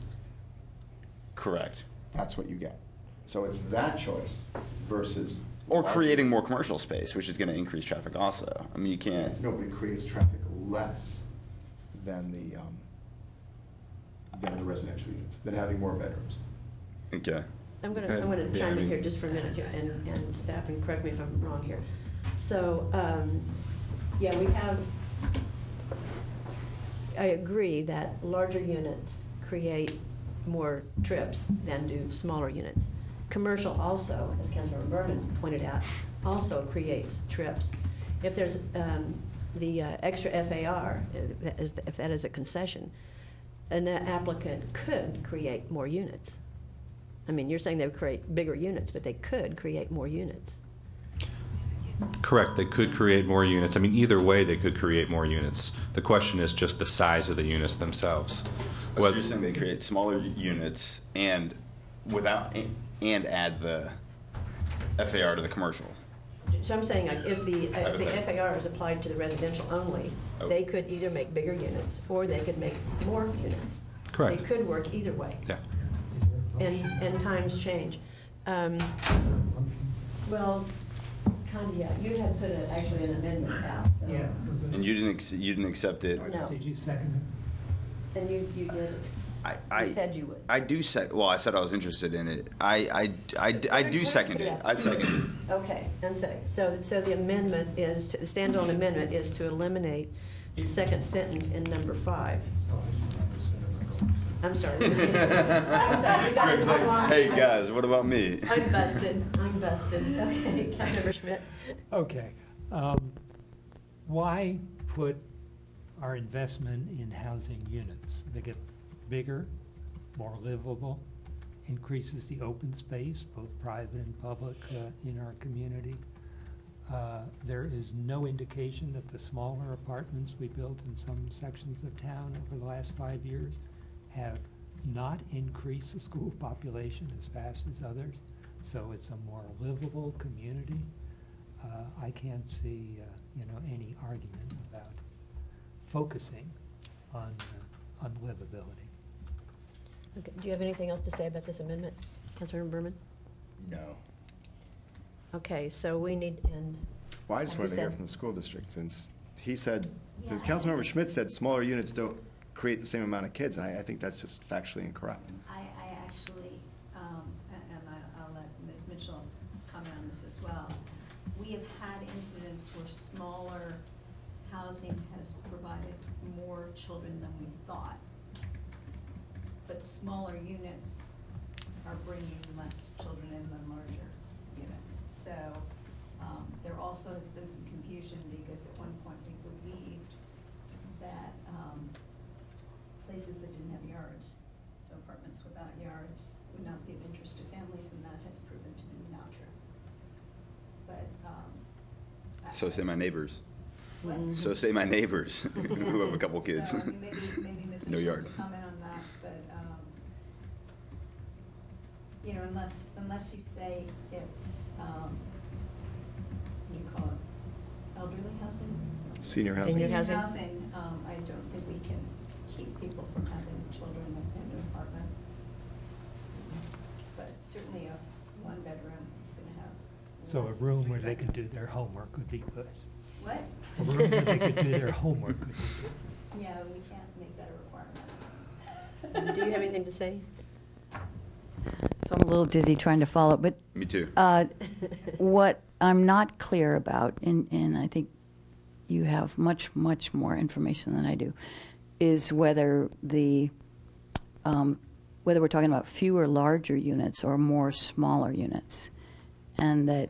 Correct. That's what you get. So it's that choice versus. Or creating more commercial space, which is going to increase traffic also. I mean, you can't. No, but it creates traffic less than the residential units, than having more bedrooms. Okay. I'm going to chime in here just for a minute here, and staff, and correct me if I'm wrong here. So, yeah, we have. I agree that larger units create more trips than do smaller units. Commercial also, as Councilmember Berman pointed out, also creates trips. If there's the extra FAR, if that is a concession, an applicant could create more units. I mean, you're saying they would create bigger units, but they could create more units. Correct. They could create more units. I mean, either way, they could create more units. The question is just the size of the units themselves. So you're saying they create smaller units and add the FAR to the commercial. So I'm saying if the FAR is applied to the residential only, they could either make bigger units or they could make more units. Correct. They could work either way. Yeah. And times change. Well, kind of, yeah. You had put actually an amendment out, so. Yeah. And you didn't accept it. No. Did you second it? And you did. You said you would. I do well, I said I was interested in it. I do second it. I second it. Okay, and so the amendment is, the standalone amendment is to eliminate the second sentence in number 5. I'm sorry. I'm sorry. You got it so wrong. Hey guys, what about me? I'm busted. Okay, Councilmember Schmidt. Okay. Why put our investment in housing units? They get bigger, more livable, increases the open space, both private and public, in our community. There is no indication that the smaller apartments we built in some sections of town over the last 5 years have not increased the school population as fast as others. So it's a more livable community. I can't see, any argument about focusing on livability. Okay. Do you have anything else to say about this amendment, Councilmember Berman? No. Okay, so we need, and. Well, I just wanted to hear from the school district, since he said, since Councilmember Schmidt said smaller units don't create the same amount of kids, and I think that's just factually incorrect. I actually, and I'll let Ms. Mitchell comment on this as well, we have had incidents where smaller housing has provided more children than we thought. But smaller units are bringing less children in than larger units. So there also has been some confusion because at one point we believed that places that didn't have yards, so apartments without yards, would not be of interest to families, and that has proven to be not true. But So say my neighbors. What? So say my neighbors who have a couple kids. So maybe Ms. No Mitchell yard. wants to comment on that, but unless you say it's what do you call it, elderly housing? Senior housing. Senior housing. I don't think we can keep people from having children in an apartment. But certainly a one-bedroom is going to So a room where they could do their homework would be good. What? A room where they could do their homework would be good. Yeah, we can't make that a requirement. Do you have anything to say? So I'm a little dizzy trying to follow, but Me too. what I'm not clear about, and I think you have much more information than I do, is whether whether we're talking about fewer larger units or more smaller units, and that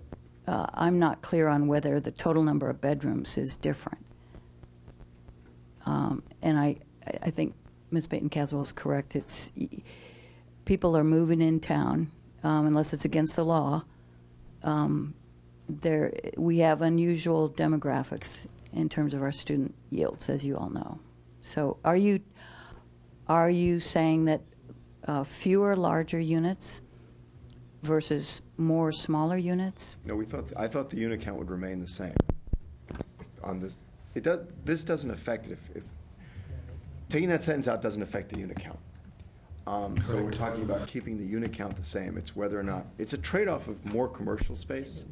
I'm not clear on whether the total number of bedrooms is different. And I think Ms. Baton-Caswell is correct. It's people are moving in town, unless it's against the law. We have unusual demographics in terms of our student yields, as you all know. So are you saying that fewer larger units versus more smaller units? No, I thought the unit count would remain the same on this. This doesn't affect it. If taking that sentence out doesn't affect the unit count. So we're talking about keeping the unit count the same. It's whether or not, it's a trade-off of more commercial space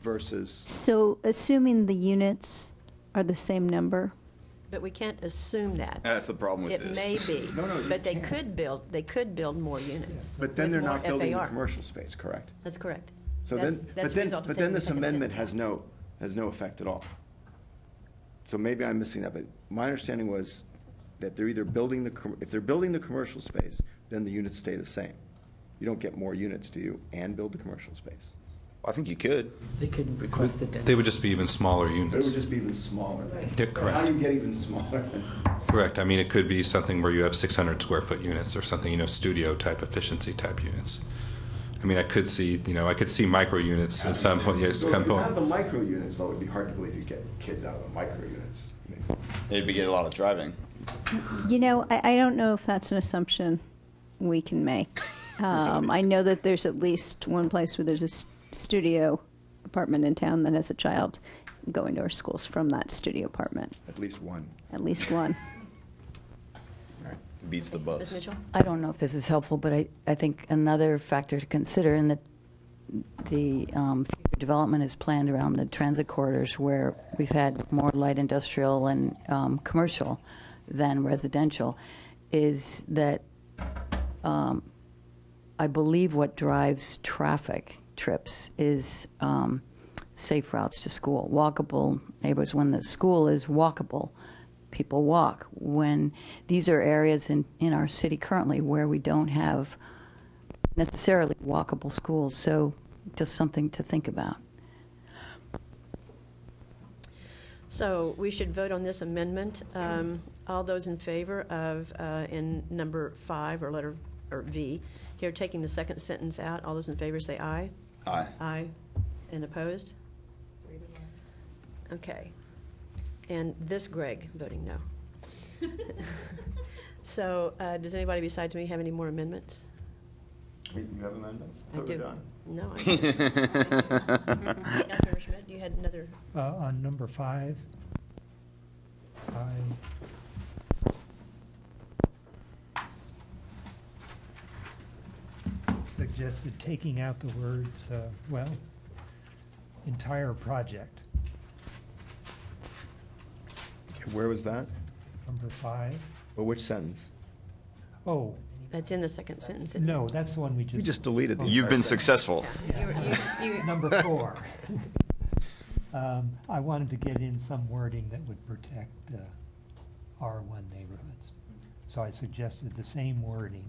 versus. So assuming the units are the same number? But we can't assume that. That's the problem with It this. may be, No, you but they can't. could build more units. But then with they're more not building the FAR. commercial space, correct? That's correct. So That's then, the but then, result of but taking then the this second amendment sentence has no effect at all. So maybe I'm missing that, but my understanding was that they're either building if they're building the commercial space, then the units stay the same. You don't get more units, do you, and build the commercial space? I think you could. They could request the They would just be even smaller But it units. would just be even smaller. Yeah, correct. How do you get even smaller? Correct. I mean, it could be something where you have 600 square foot units or something, studio type, efficiency type units. I mean, I could see micro units at some point. Yes, So if you have the micro units, though, it would be hard to believe you get kids out of the micro units. I mean, It'd be get a lot of driving. I don't know if that's an assumption we can make. I know that there's at least one place where there's a studio apartment in town that has a child going to our schools from that studio apartment. At least one. At least one. Beats the bus. Ms. Mitchell? I don't know if this is helpful, but I think another factor to consider in that the future development is planned around the transit corridors where we've had more light industrial and commercial than residential, is that I believe what drives traffic trips is safe routes to school, walkable neighborhoods. When the school is walkable, people walk. When these are areas in our city currently where we don't have necessarily walkable schools, so just something to think about. So we should vote on this amendment. All those in favor of, in number 5 or letter or V, here taking the second sentence out, all those in favor say aye. Aye. Aye. And opposed? Okay. And this Greg voting no. So does anybody besides me have any more amendments? You have amendments? I do. Done. No, I don't. Councilmember Schmidt, you had another. On number 5, I suggested taking out the words, entire project. Okay, where was that? Number 5. Well, which sentence? Oh, That's in the second sentence. no, that's the one we just. We just deleted the. You've been successful. Number 4. I wanted to get in some wording that would protect R1 neighborhoods. So I suggested the same wording.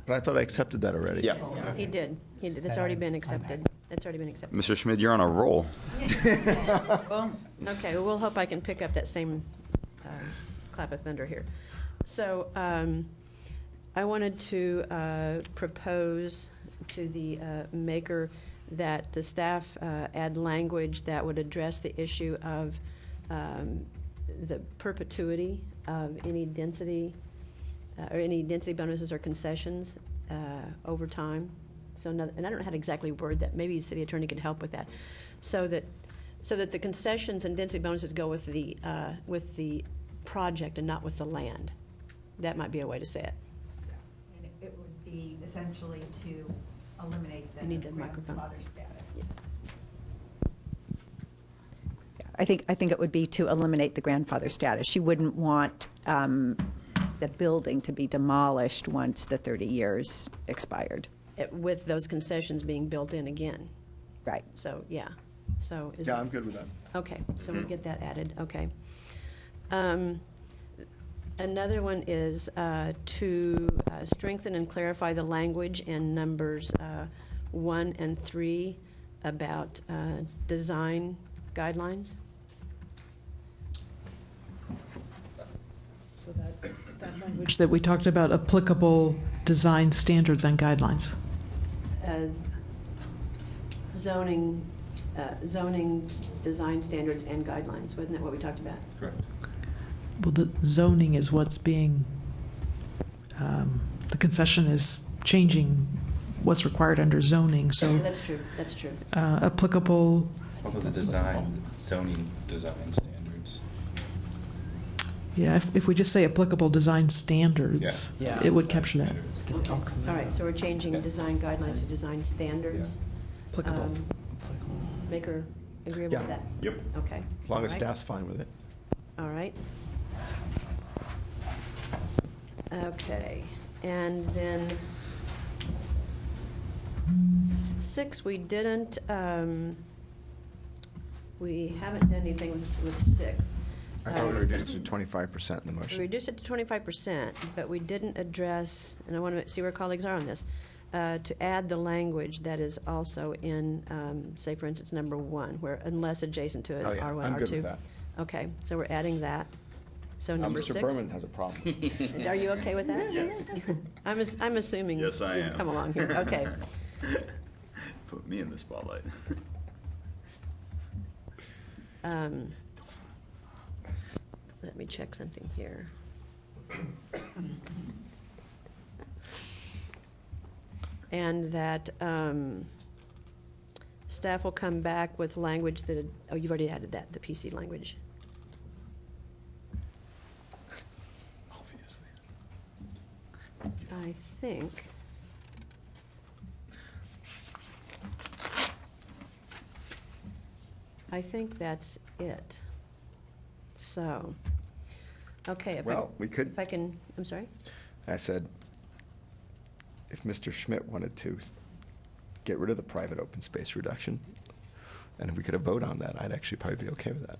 But I thought I accepted that already. Yeah. No, he did. That's already been accepted. That's already been accepted. Mr. Schmidt, you're on a roll. Okay, well, we'll hope I can pick up that same clap of thunder here. So I wanted to propose to the maker that the staff add language that would address the issue of the perpetuity of any density or any density bonuses or concessions over time. So, and I don't know how to exactly word that. Maybe the city attorney could help with that, so that the concessions and density bonuses go with the project and not with the land. That might be a way to say it. And it would be essentially to eliminate You need the the microphone. grandfather status. I think it would be to eliminate the grandfather status. You wouldn't want the building to be demolished once the 30 years expired. With those concessions being built in again. Right. So, yeah. So is Yeah, I'm good with that. Okay, so we'll get that added, okay. Another one is to strengthen and clarify the language in numbers 1 and 3 about design guidelines. So that language that we talked about, applicable design standards and guidelines. Zoning design standards and guidelines, wasn't that what we talked about? Correct. Well, the zoning is what's being, the concession is changing what's required under zoning, so. That's true, that's true. Applicable. Although the zoning design standards. Yeah, if we just say applicable design standards, Yeah. it would capture that. All right, so we're changing design guidelines to design standards. Applicable. Maker agreeable with that? Yep. Okay. As long as All right. staff's fine with it. All right. Okay, and then 6, we didn't, we haven't done anything with 6. I thought we reduced it to 25% in the We motion. reduced it to 25%, but we didn't address, and I want to see where colleagues are on this, to add the language that is also in, say, for instance, number 1, where unless adjacent to it, Oh, yeah, R1, I'm R2. good with that. Okay, so we're adding that. So Now, number Mr. 6. Berman has a problem. Are you okay with that? Yes. I'm assuming Yes, I you've am. come along here. Okay. Put me in the spotlight. Let me check something here. And that staff will come back with language that, oh, you've already added that, the PC language. Obviously. I think. I think that's it. So, okay. Well, we could- If I can, I'm sorry? I said, if Mr. Schmidt wanted to get rid of the private open space reduction, and if we could have voted on that, I'd actually probably be okay with that.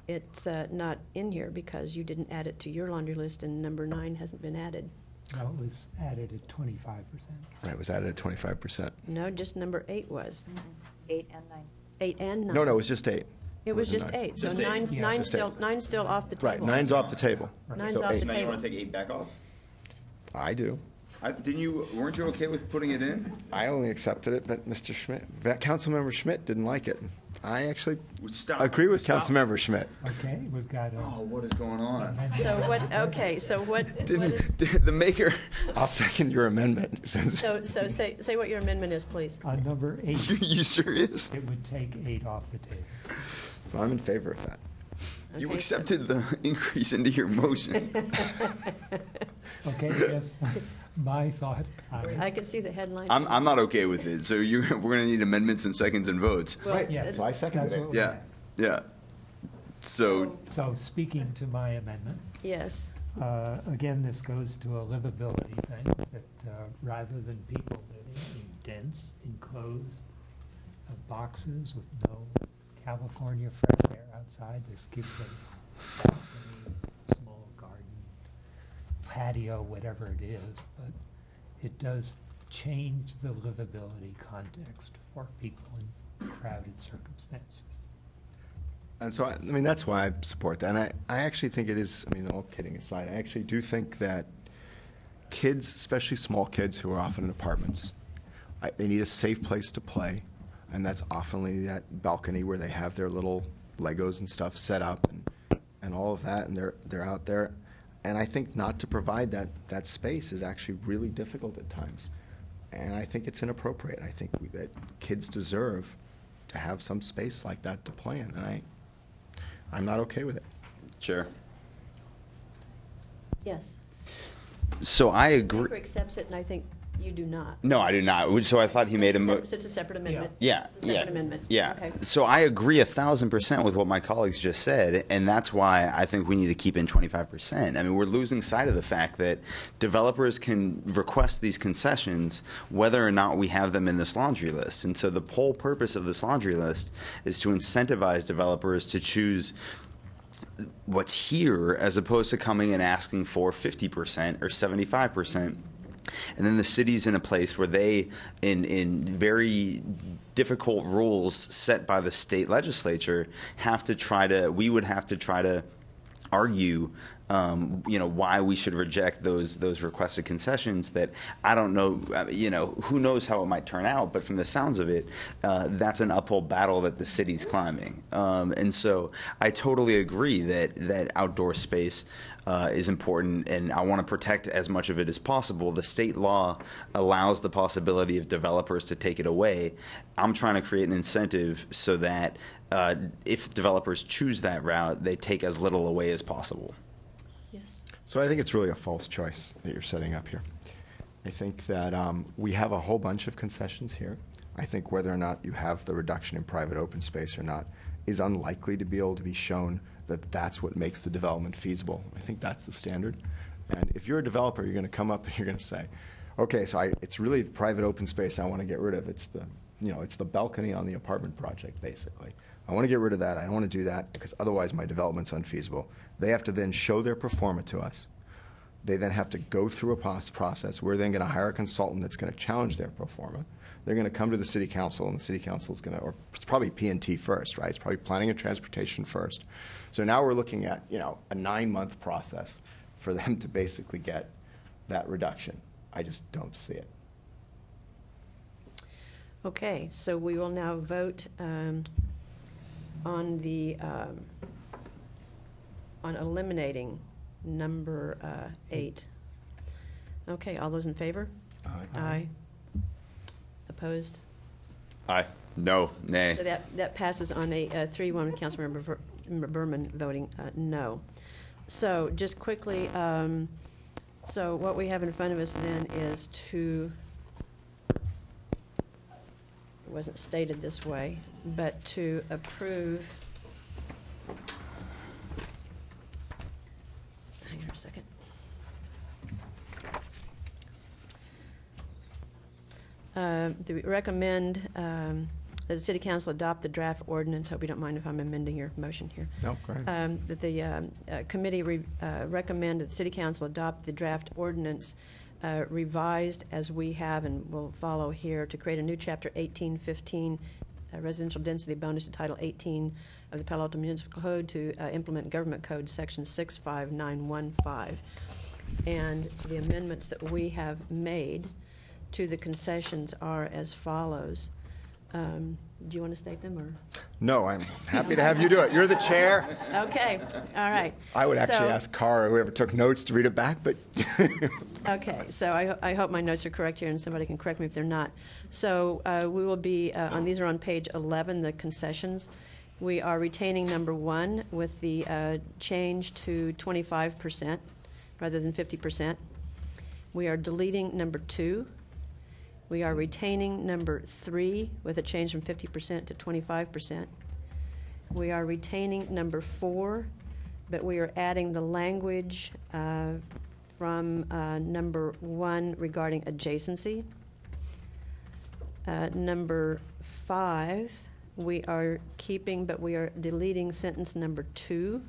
It's not in here because you didn't add it to your laundry list, and number 9 hasn't been added. No, it was added at 25%. Right, it was added at 25%. No, just number 8 was. 8 and 9. 8 and 9. No, no, it was just 8. It was wasn't just 9. 8, so Just 8. nine's Yeah. nine's Just still, 8. nine's still off the table. Right, 9's off the table. Nine's So off the 8. Now you table. want to take 8 back off? I do. Weren't you okay with putting it in? I only accepted it, but Mr. Schmidt, Councilmember Schmidt didn't like it. I actually Stop. agree with Stop. Councilmember Schmidt. Okay, we've got Oh, what is going on? So what, okay, so what is, The maker, I'll second your amendment. so say what your amendment is, please. on number 8, You serious? it would take 8 off the table. So I'm in favor of that. You Okay, so- accepted the increase into your motion. Okay, yes, my thought. I can see the headline. I'm not okay with it, so we're going to need amendments and seconds and votes. Well, Right, Yeah. it's- so I seconded That's it. what Yeah, yeah. So, So speaking to my amendment, Yes, again, this goes to a livability thing, that rather than people living in dense, enclosed boxes with no California fresh air outside, this gives them balcony, small garden, patio, whatever it is, but it does change the livability context for people in crowded circumstances. And so, I mean, that's why I support that. And I actually think it is, I mean, all kidding aside, I actually do think that kids, especially small kids who are often in apartments, they need a safe place to play. And that's often that balcony where they have their little Legos and stuff set up and all of that, and they're out there. And I think not to provide that space is actually really difficult at times. And I think it's inappropriate. I think that kids deserve to have some space like that to play in. And I'm not okay with it. Chair. yes. So I agree. Speaker accepts it, and I think You do not. No, I do not. So I thought he made a So it's a separate amendment. Yeah, It's a separate amendment. Yeah. Okay. So I agree 1,000% with what my colleagues just said, and that's why I think we need to keep in 25%. I mean, we're losing sight of the fact that developers can request these concessions whether or not we have them in this laundry list. And so the whole purpose of this laundry list is to incentivize developers to choose what's here as opposed to coming and asking for 50% or 75%. And then the city's in a place where they, in very difficult rules set by the state legislature, we would have to try to argue, why we should reject those requested concessions that I don't know, who knows how it might turn out, but from the sounds of it, that's an uphill battle that the city's climbing. And so I totally agree that outdoor space is important, and I want to protect as much of it as possible. The state law allows the possibility of developers to take it away. I'm trying to create an incentive so that if developers choose that route, they take as little away as possible. Yes. So I think it's really a false choice that you're setting up here. I think that we have a whole bunch of concessions here. I think whether or not you have the reduction in private open space or not is unlikely to be able to be shown that that's what makes the development feasible. I think that's the standard. And if you're a developer, you're going to come up and you're going to say, okay, so it's really the private open space I want to get rid of. It's the balcony on the apartment project, basically. I want to get rid of that. I don't want to do that because otherwise my development's unfeasible. They have to then show their performa to us. They then have to go through a process. We're then going to hire a consultant that's going to challenge their performa. They're going to come to the city council, and the city council is going to, or it's probably P&T first, right? It's probably planning and transportation first. So now we're looking at, a 9-month process for them to basically get that reduction. I just don't see it. Okay, so we will now vote on eliminating number 8. Okay, all those in favor? Aye. Aye. Opposed? Aye. No. Nay. So that passes on a 3-1 with Councilmember Berman voting no. So just quickly, so what we have in front of us then is to, it wasn't stated this way, but to approve, hang on a second. To recommend that the City Council adopt the draft ordinance. Hope you don't mind if I'm amending your motion here. No, go ahead. That the committee recommend that the City Council adopt the draft ordinance revised as we have and will follow here to create a new chapter 1815, residential density bonus to Title 18 of the Palo Alto Municipal Code to implement Government Code Section 65915. And the amendments that we have made to the concessions are as follows. Do you want to state them, or? No, I'm happy to have you do it. You're the chair. Okay, all right. I would actually ask Carr or whoever took notes to read it back, but. Okay, so I hope my notes are correct here, and somebody can correct me if they're not. So we will be, these are on page 11, the concessions. We are retaining number 1 with the change to 25% rather than 50%. We are deleting number 2. We are retaining number 3 with a change from 50% to 25%. We are retaining number 4, but we are adding the language from number 1 regarding adjacency. Number 5, we are keeping, but we are deleting sentence number 2.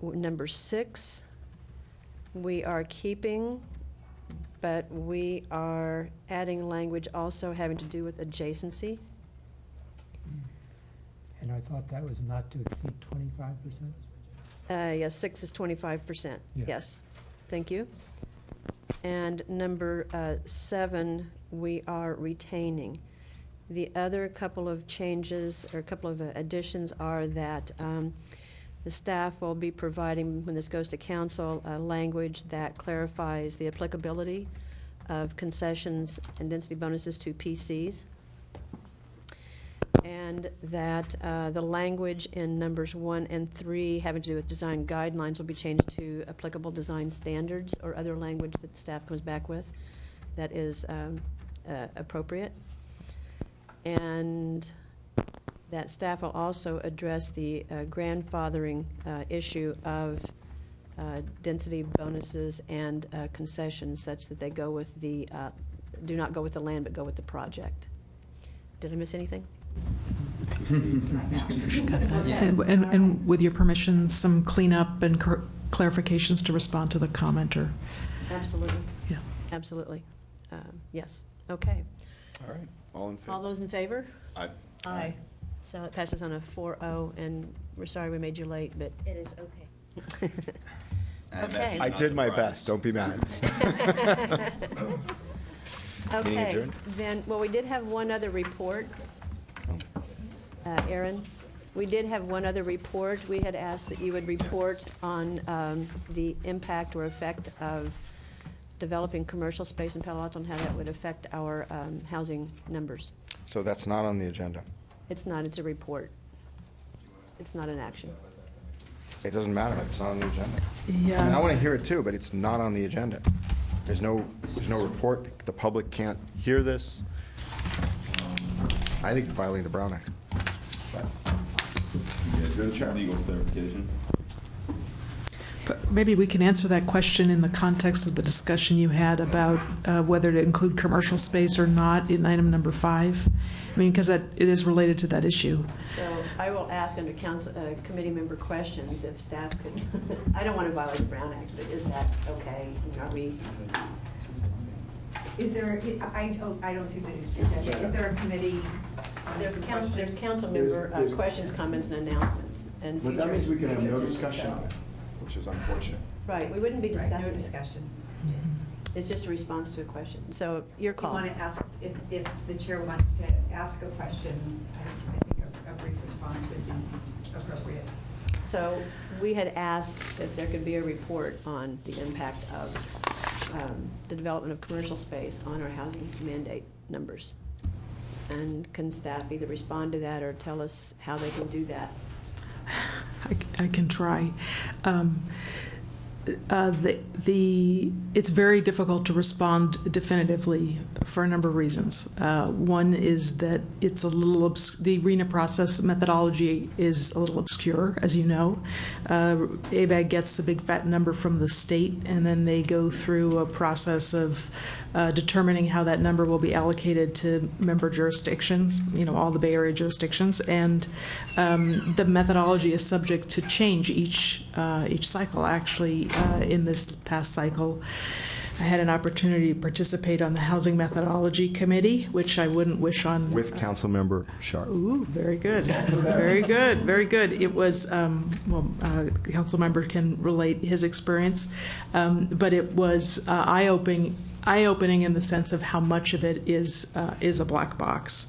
Number 6, we are keeping, but we are adding language also having to do with adjacency. And I thought that was not to exceed 25%? Yes, 6 is 25%. Yes, thank you. And number 7, we are retaining. The other couple of changes or a couple of additions are that the staff will be providing, when this goes to council, language that clarifies the applicability of concessions and density bonuses to PCs. And and that the language in numbers 1 and 3 having to do with design guidelines will be changed to applicable design standards or other language that staff comes back with that is appropriate. And that staff will also address the grandfathering issue of density bonuses and concessions such that they go with the, do not go with the land, but go with the project. Did I miss anything? And with your permission, some cleanup and clarifications to respond to the commenter. Absolutely. Yeah. Absolutely. Yes. Okay. All right. All in favor? All those in favor? Aye. Aye. So it passes on a 4-0, and we're sorry we made you late, but It is okay. okay. I did my best. Don't be mad. Meeting Okay, adjourned? then, well, we did have one other report. Aaron, we did have one other report. We had asked that you would report on the impact or effect of developing commercial space in Palo Alto and how that would affect our housing numbers. So that's not on the agenda. It's not, it's a report. It's not an action. It doesn't matter. It's not on the agenda. Yeah. I mean, I want to hear it too, but it's not on the agenda. There's no report. The public can't hear this. I think you're violating the Brown Act. You're the chair. Legal clarification. But maybe we can answer that question in the context of the discussion you had about whether to include commercial space or not in item number 5. I mean, because it is related to that issue. So I will ask under council, committee member questions if staff could, I don't want to violate the Brown Act, but is that okay? I mean, are we? Is there, I don't see the agenda, is there a committee? There's council member There's- questions, comments, and announcements, and But future. that means we can have no future discussion on agenda. it, which is unfortunate. Right, we wouldn't be Right, discussing no it. discussion. It's just a response to a question. So your You call. want to ask, if the chair wants to ask a question, I think a brief response would be appropriate. So we had asked if there could be a report on the impact of the development of commercial space on our housing mandate numbers. And can staff either respond to that or tell us how they can do that? I can try. It's very difficult to respond definitively for a number of reasons. One is that it's a little the RENA process methodology is a little obscure, as you know. ABAG gets a big fat number from the state, and then they go through a process of determining how that number will be allocated to member jurisdictions, all the Bay Area jurisdictions, and the methodology is subject to change each cycle. Actually, in this past cycle, I had an opportunity to participate on the Housing Methodology Committee, which I wouldn't wish on. With Councilmember Sharp. Ooh, very good. Very good. Very good. It was, the council member can relate his experience, but it was eye-opening in the sense of how much of it is a black box.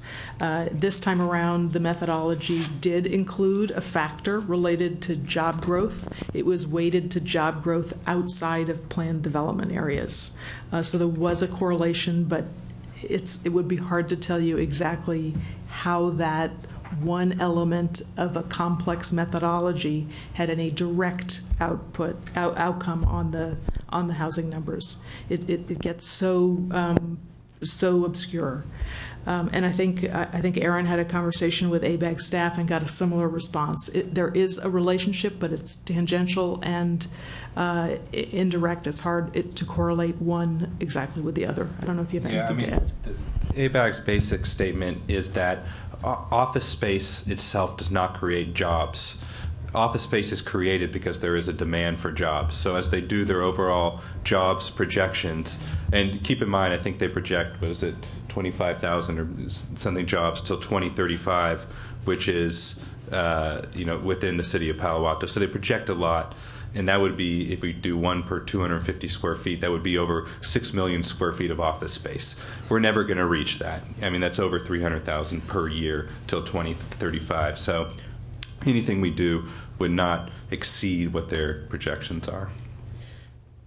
This time around, the methodology did include a factor related to job growth. It was weighted to job growth outside of planned development areas. So there was a correlation, but it would be hard to tell you exactly how that one element of a complex methodology had any direct outcome on the housing numbers. It gets so obscure. And I think Aaron had a conversation with ABAG staff and got a similar response. There is a relationship, but it's tangential and indirect. It's hard to correlate one exactly with the other. I don't know if you have anything to add. ABAG's basic statement is that office space itself does not create jobs. Office space is created because there is a demand for jobs. So as they do their overall jobs projections, and keep in mind, I think they project, 25,000 or something jobs till 2035, which is within the city of Palo Alto. So they project a lot. And that would be, if we do 1 per 250 square feet, that would be over 6 million square feet of office space. We're never going to reach that. I mean, that's over 300,000 per year till 2035. So anything we do would not exceed what their projections are.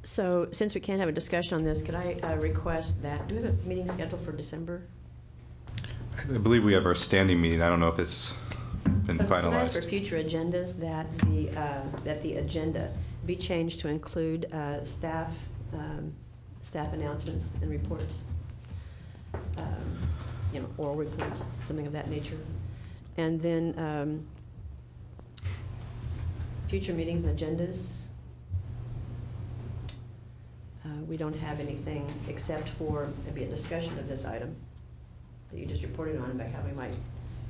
So since we can't have a discussion on this, could I request that, do we have a meeting scheduled for December? I believe we have our standing meeting. I don't know if it's been So can I ask for finalized. future agendas that the agenda be changed to include staff announcements and reports, oral reports, something of that nature, and then future meetings and agendas. We don't have anything except for maybe a discussion of this item that you just reported on about how we might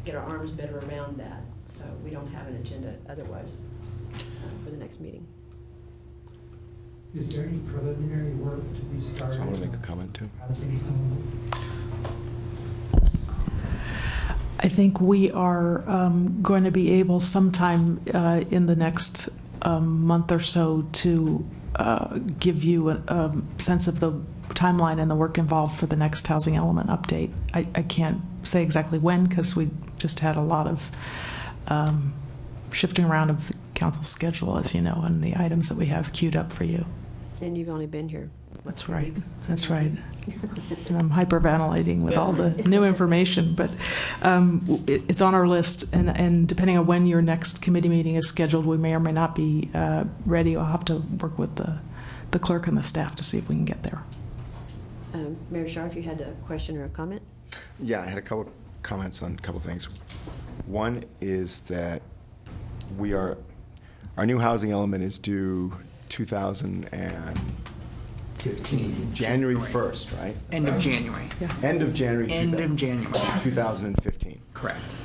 get our arms better around that. So we don't have an agenda otherwise for the next meeting. Is there any preliminary work to be started? So I want to make a comment too. I think we are going to be able sometime in the next month or so to give you a sense of the timeline and the work involved for the next housing element update. I can't say exactly when because we just had a lot of shifting around of the council schedule, as you know, and the items that we have queued up for you. And you've only been here. That's right. That's right. And I'm hyperventilating with all the new information, but it's on our list. And depending on when your next committee meeting is scheduled, we may or may not be ready. I'll have to work with the clerk and the staff to see if we can get there. Mayor Shar, if you had a question or a comment? Yeah, I had a couple comments on a couple things. One is that our new housing element is due 2015, January 1st, right? End of January. Yeah. End of January. End of January. 2015. Correct.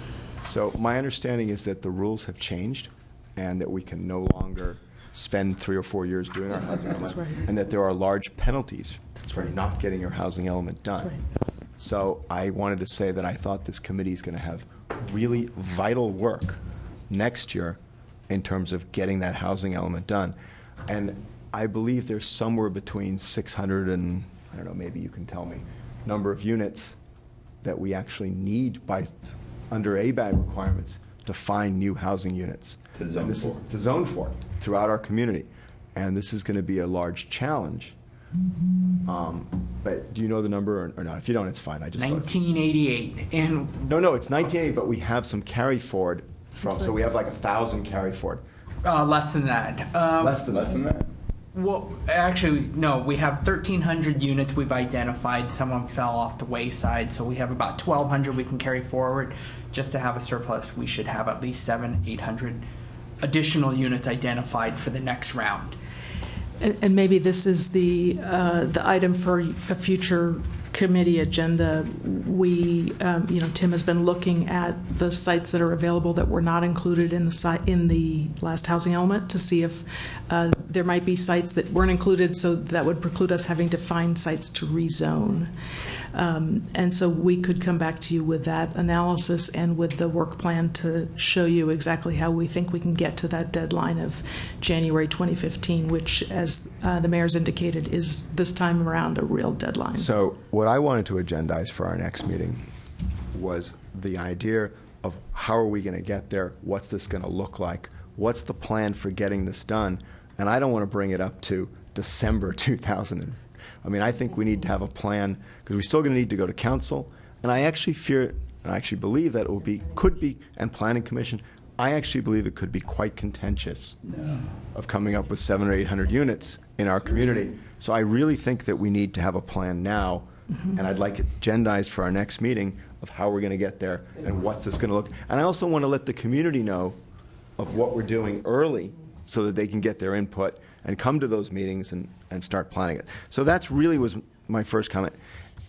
So my understanding is that the rules have changed and that we can no longer spend 3 or 4 years doing our housing element. That's right. And that there are large penalties for not getting your housing element done. That's right. So I wanted to say that I thought this committee is going to have really vital work next year in terms of getting that housing element done. And I believe there's somewhere between 600 and, I don't know, maybe you can tell me, number of units that we actually need under ABAG requirements to find new housing units. To zone for throughout our community. And this is going to be a large challenge. But do you know the number or not? If you don't, it's fine. I just 1988. And no, it's 1980, but we have some carry forward so we have like 1,000 carry forward. less than that. Less than that? Well, actually, no. We have 1,300 units we've identified. Some of them fell off the wayside, so we have about 1,200 we can carry forward. Just to have a surplus, we should have at least 700-800 additional units identified for the next round. And maybe this is the item for a future committee agenda. We, Tim has been looking at the sites that are available that were not included in the last housing element to see if there might be sites that weren't included, so that would preclude us having to find sites to rezone. And so we could come back to you with that analysis and with the work plan to show you exactly how we think we can get to that deadline of January 2015, which, as the mayor's indicated, is this time around a real deadline. So what I wanted to agendize for our next meeting was the idea of how are we going to get there, what's this going to look like, what's the plan for getting this done, and I don't want to bring it up to December 2000. I think we need to have a plan because we're still going to need to go to council, and I actually fear, and I actually believe that it could be, and planning commission, I actually believe it could be quite contentious of coming up with 700 or 800 units in our community. So I really think that we need to have a plan now, and I'd like it agendized for our next meeting of how we're going to get there and what's this going to look. And I also want to let the community know of what we're doing early so that they can get their input and come to those meetings and start planning it. So that's really was my first comment.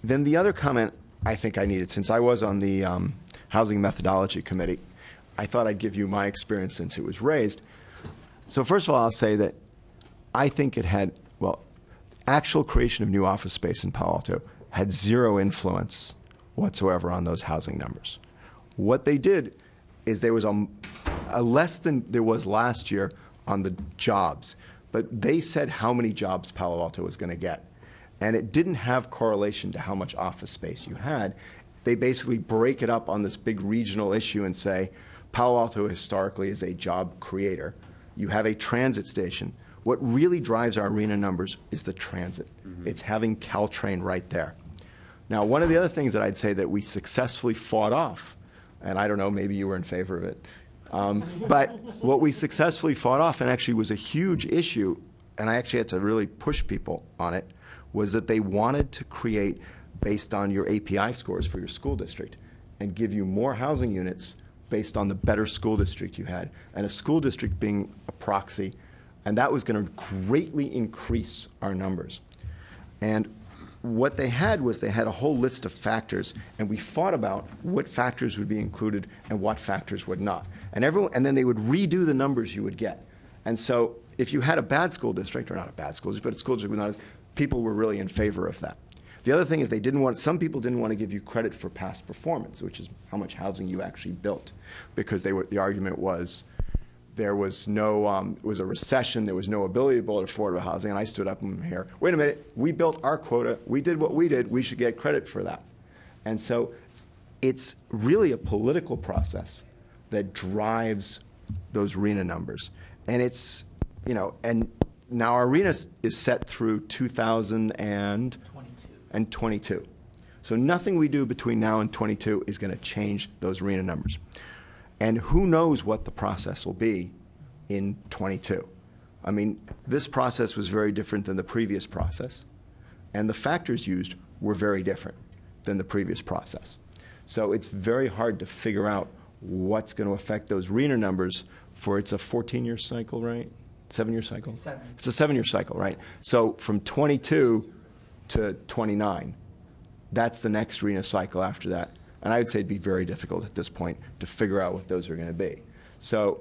Then the other comment I think I needed, since I was on the Housing Methodology Committee, I thought I'd give you my experience since it was raised. So first of all, I'll say that I think it had, actual creation of new office space in Palo Alto had zero influence whatsoever on those housing numbers. What they did is there was a less than there was last year on the jobs, but they said how many jobs Palo Alto was going to get. And it didn't have correlation to how much office space you had. They basically break it up on this big regional issue and say, Palo Alto historically is a job creator. You have a transit station. What really drives our arena numbers is the transit. It's having Caltrain right there. Now, one of the other things that I'd say that we successfully fought off, and I don't know, maybe you were in favor of it, but what we successfully fought off, and actually was a huge issue, and I actually had to really push people on it, was that they wanted to create, based on your API scores for your school district, and give you more housing units based on the better school district you had, and a school district being a proxy, and that was going to greatly increase our numbers. And what they had was they had a whole list of factors, and we fought about what factors would be included and what factors would not. And then they would redo the numbers you would get. And so if you had a bad school district, or not a bad school district, but a school district with not as, people were really in favor of that. The other thing is some people didn't want to give you credit for past performance, which is how much housing you actually built, because the argument was there was no, it was a recession, there was no ability to build affordable housing, and I stood up and here, wait a minute, we built our quota, we did what we did, we should get credit for that. And so it's really a political process that drives those RHNA numbers. And it's, and now our RHNA is set through 2022. So nothing we do between now and 22 is going to change those RHNA numbers. And who knows what the process will be in 22. I mean, this process was very different than the previous process, and the factors used were very different than the previous process. So it's very hard to figure out what's going to affect those RHNA numbers for, it's a 14-year cycle, right? 7-year cycle? It's a 7-year cycle, right? So from 22 to 29, that's the next RHNA cycle after that. And I would say it'd be very difficult at this point to figure out what those are going to be. So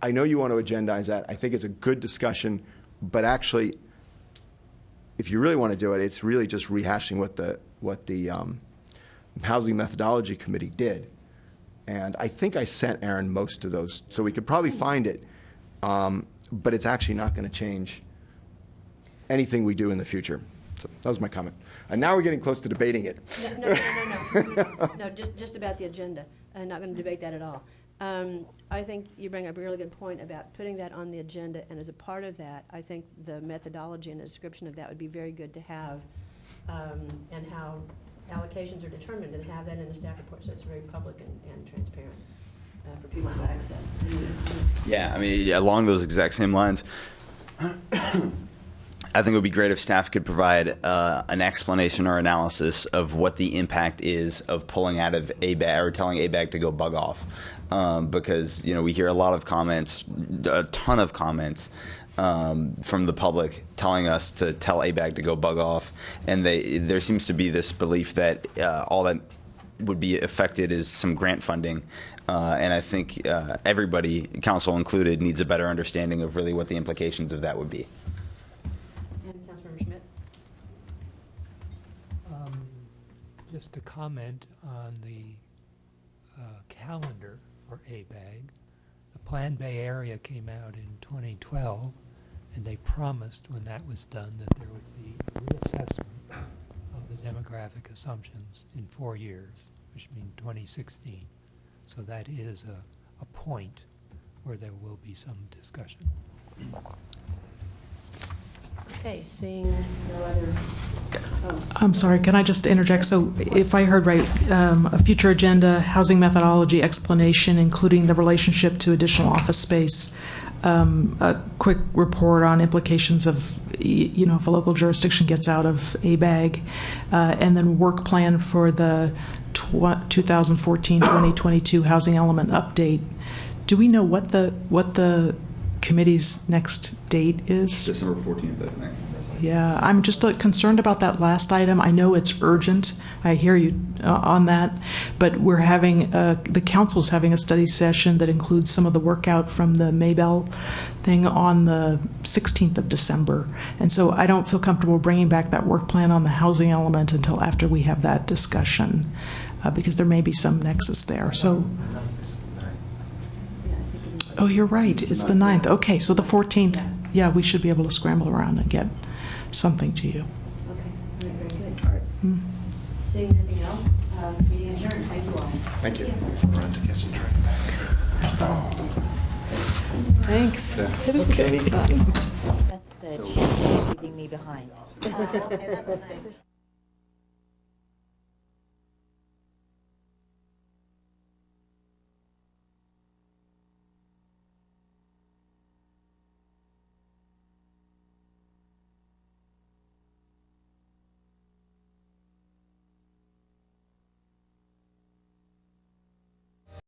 I know you want to agendize that. I think it's a good discussion, but actually, if you really want to do it, it's really just rehashing what the Housing Methodology Committee did. And I think I sent Aaron most of those, so we could probably find it, but it's actually not going to change anything we do in the future. So that was my comment. And now we're getting close to debating it. No, just about the agenda. I'm not going to debate that at all. I think you bring up a really good point about putting that on the agenda, and as a part of that, I think the methodology and the description of that would be very good to have, and how allocations are determined, and have that in the staff report so it's very public and transparent for people to access. Yeah, I mean, along those exact same lines, I think it would be great if staff could provide an explanation or analysis of what the impact is of pulling out of ABAG or telling ABAG to go bug off, because we hear a lot of comments, a ton of comments from the public telling us to tell ABAG to go bug off, and there seems to be this belief that all that would be affected is some grant funding, and I think everybody, council included, needs a better understanding of really what the implications of that would be. Just to comment on the calendar for ABAG. The Plan Bay Area came out in 2012, and they promised when that was done that there would be a reassessment of the demographic assumptions in 4 years, which means 2016. So that is a point where there will be some discussion. Okay, seeing no other. Oh. I'm sorry, can I just interject? So if I heard right, a future agenda, housing methodology explanation, including the relationship to additional office space, a quick report on implications of, if a local jurisdiction gets out of ABAG, and then work plan for the 2014-2022 housing element update. Do we know what the committee's next date is? December 14th, I think. Yeah, I'm just concerned about that last item. I know it's urgent. I hear you on that, but we're having the council's having a study session that includes some of the workout from the Maybell thing on the 16th of December, and so I don't feel comfortable bringing back that work plan on the housing element until after we have that discussion, because there may be some nexus there. So. Oh, you're right. It's the 9th. Okay, so the 14th. Yeah, we should be able to scramble around and get something to you. Okay, very good. All right. Seeing nothing else, meeting adjourned. Thank you all. Thank you. Run to catch the train. Thanks. Yeah. It is going to be fun. That said, she's leaving me behind. Okay, that's nice.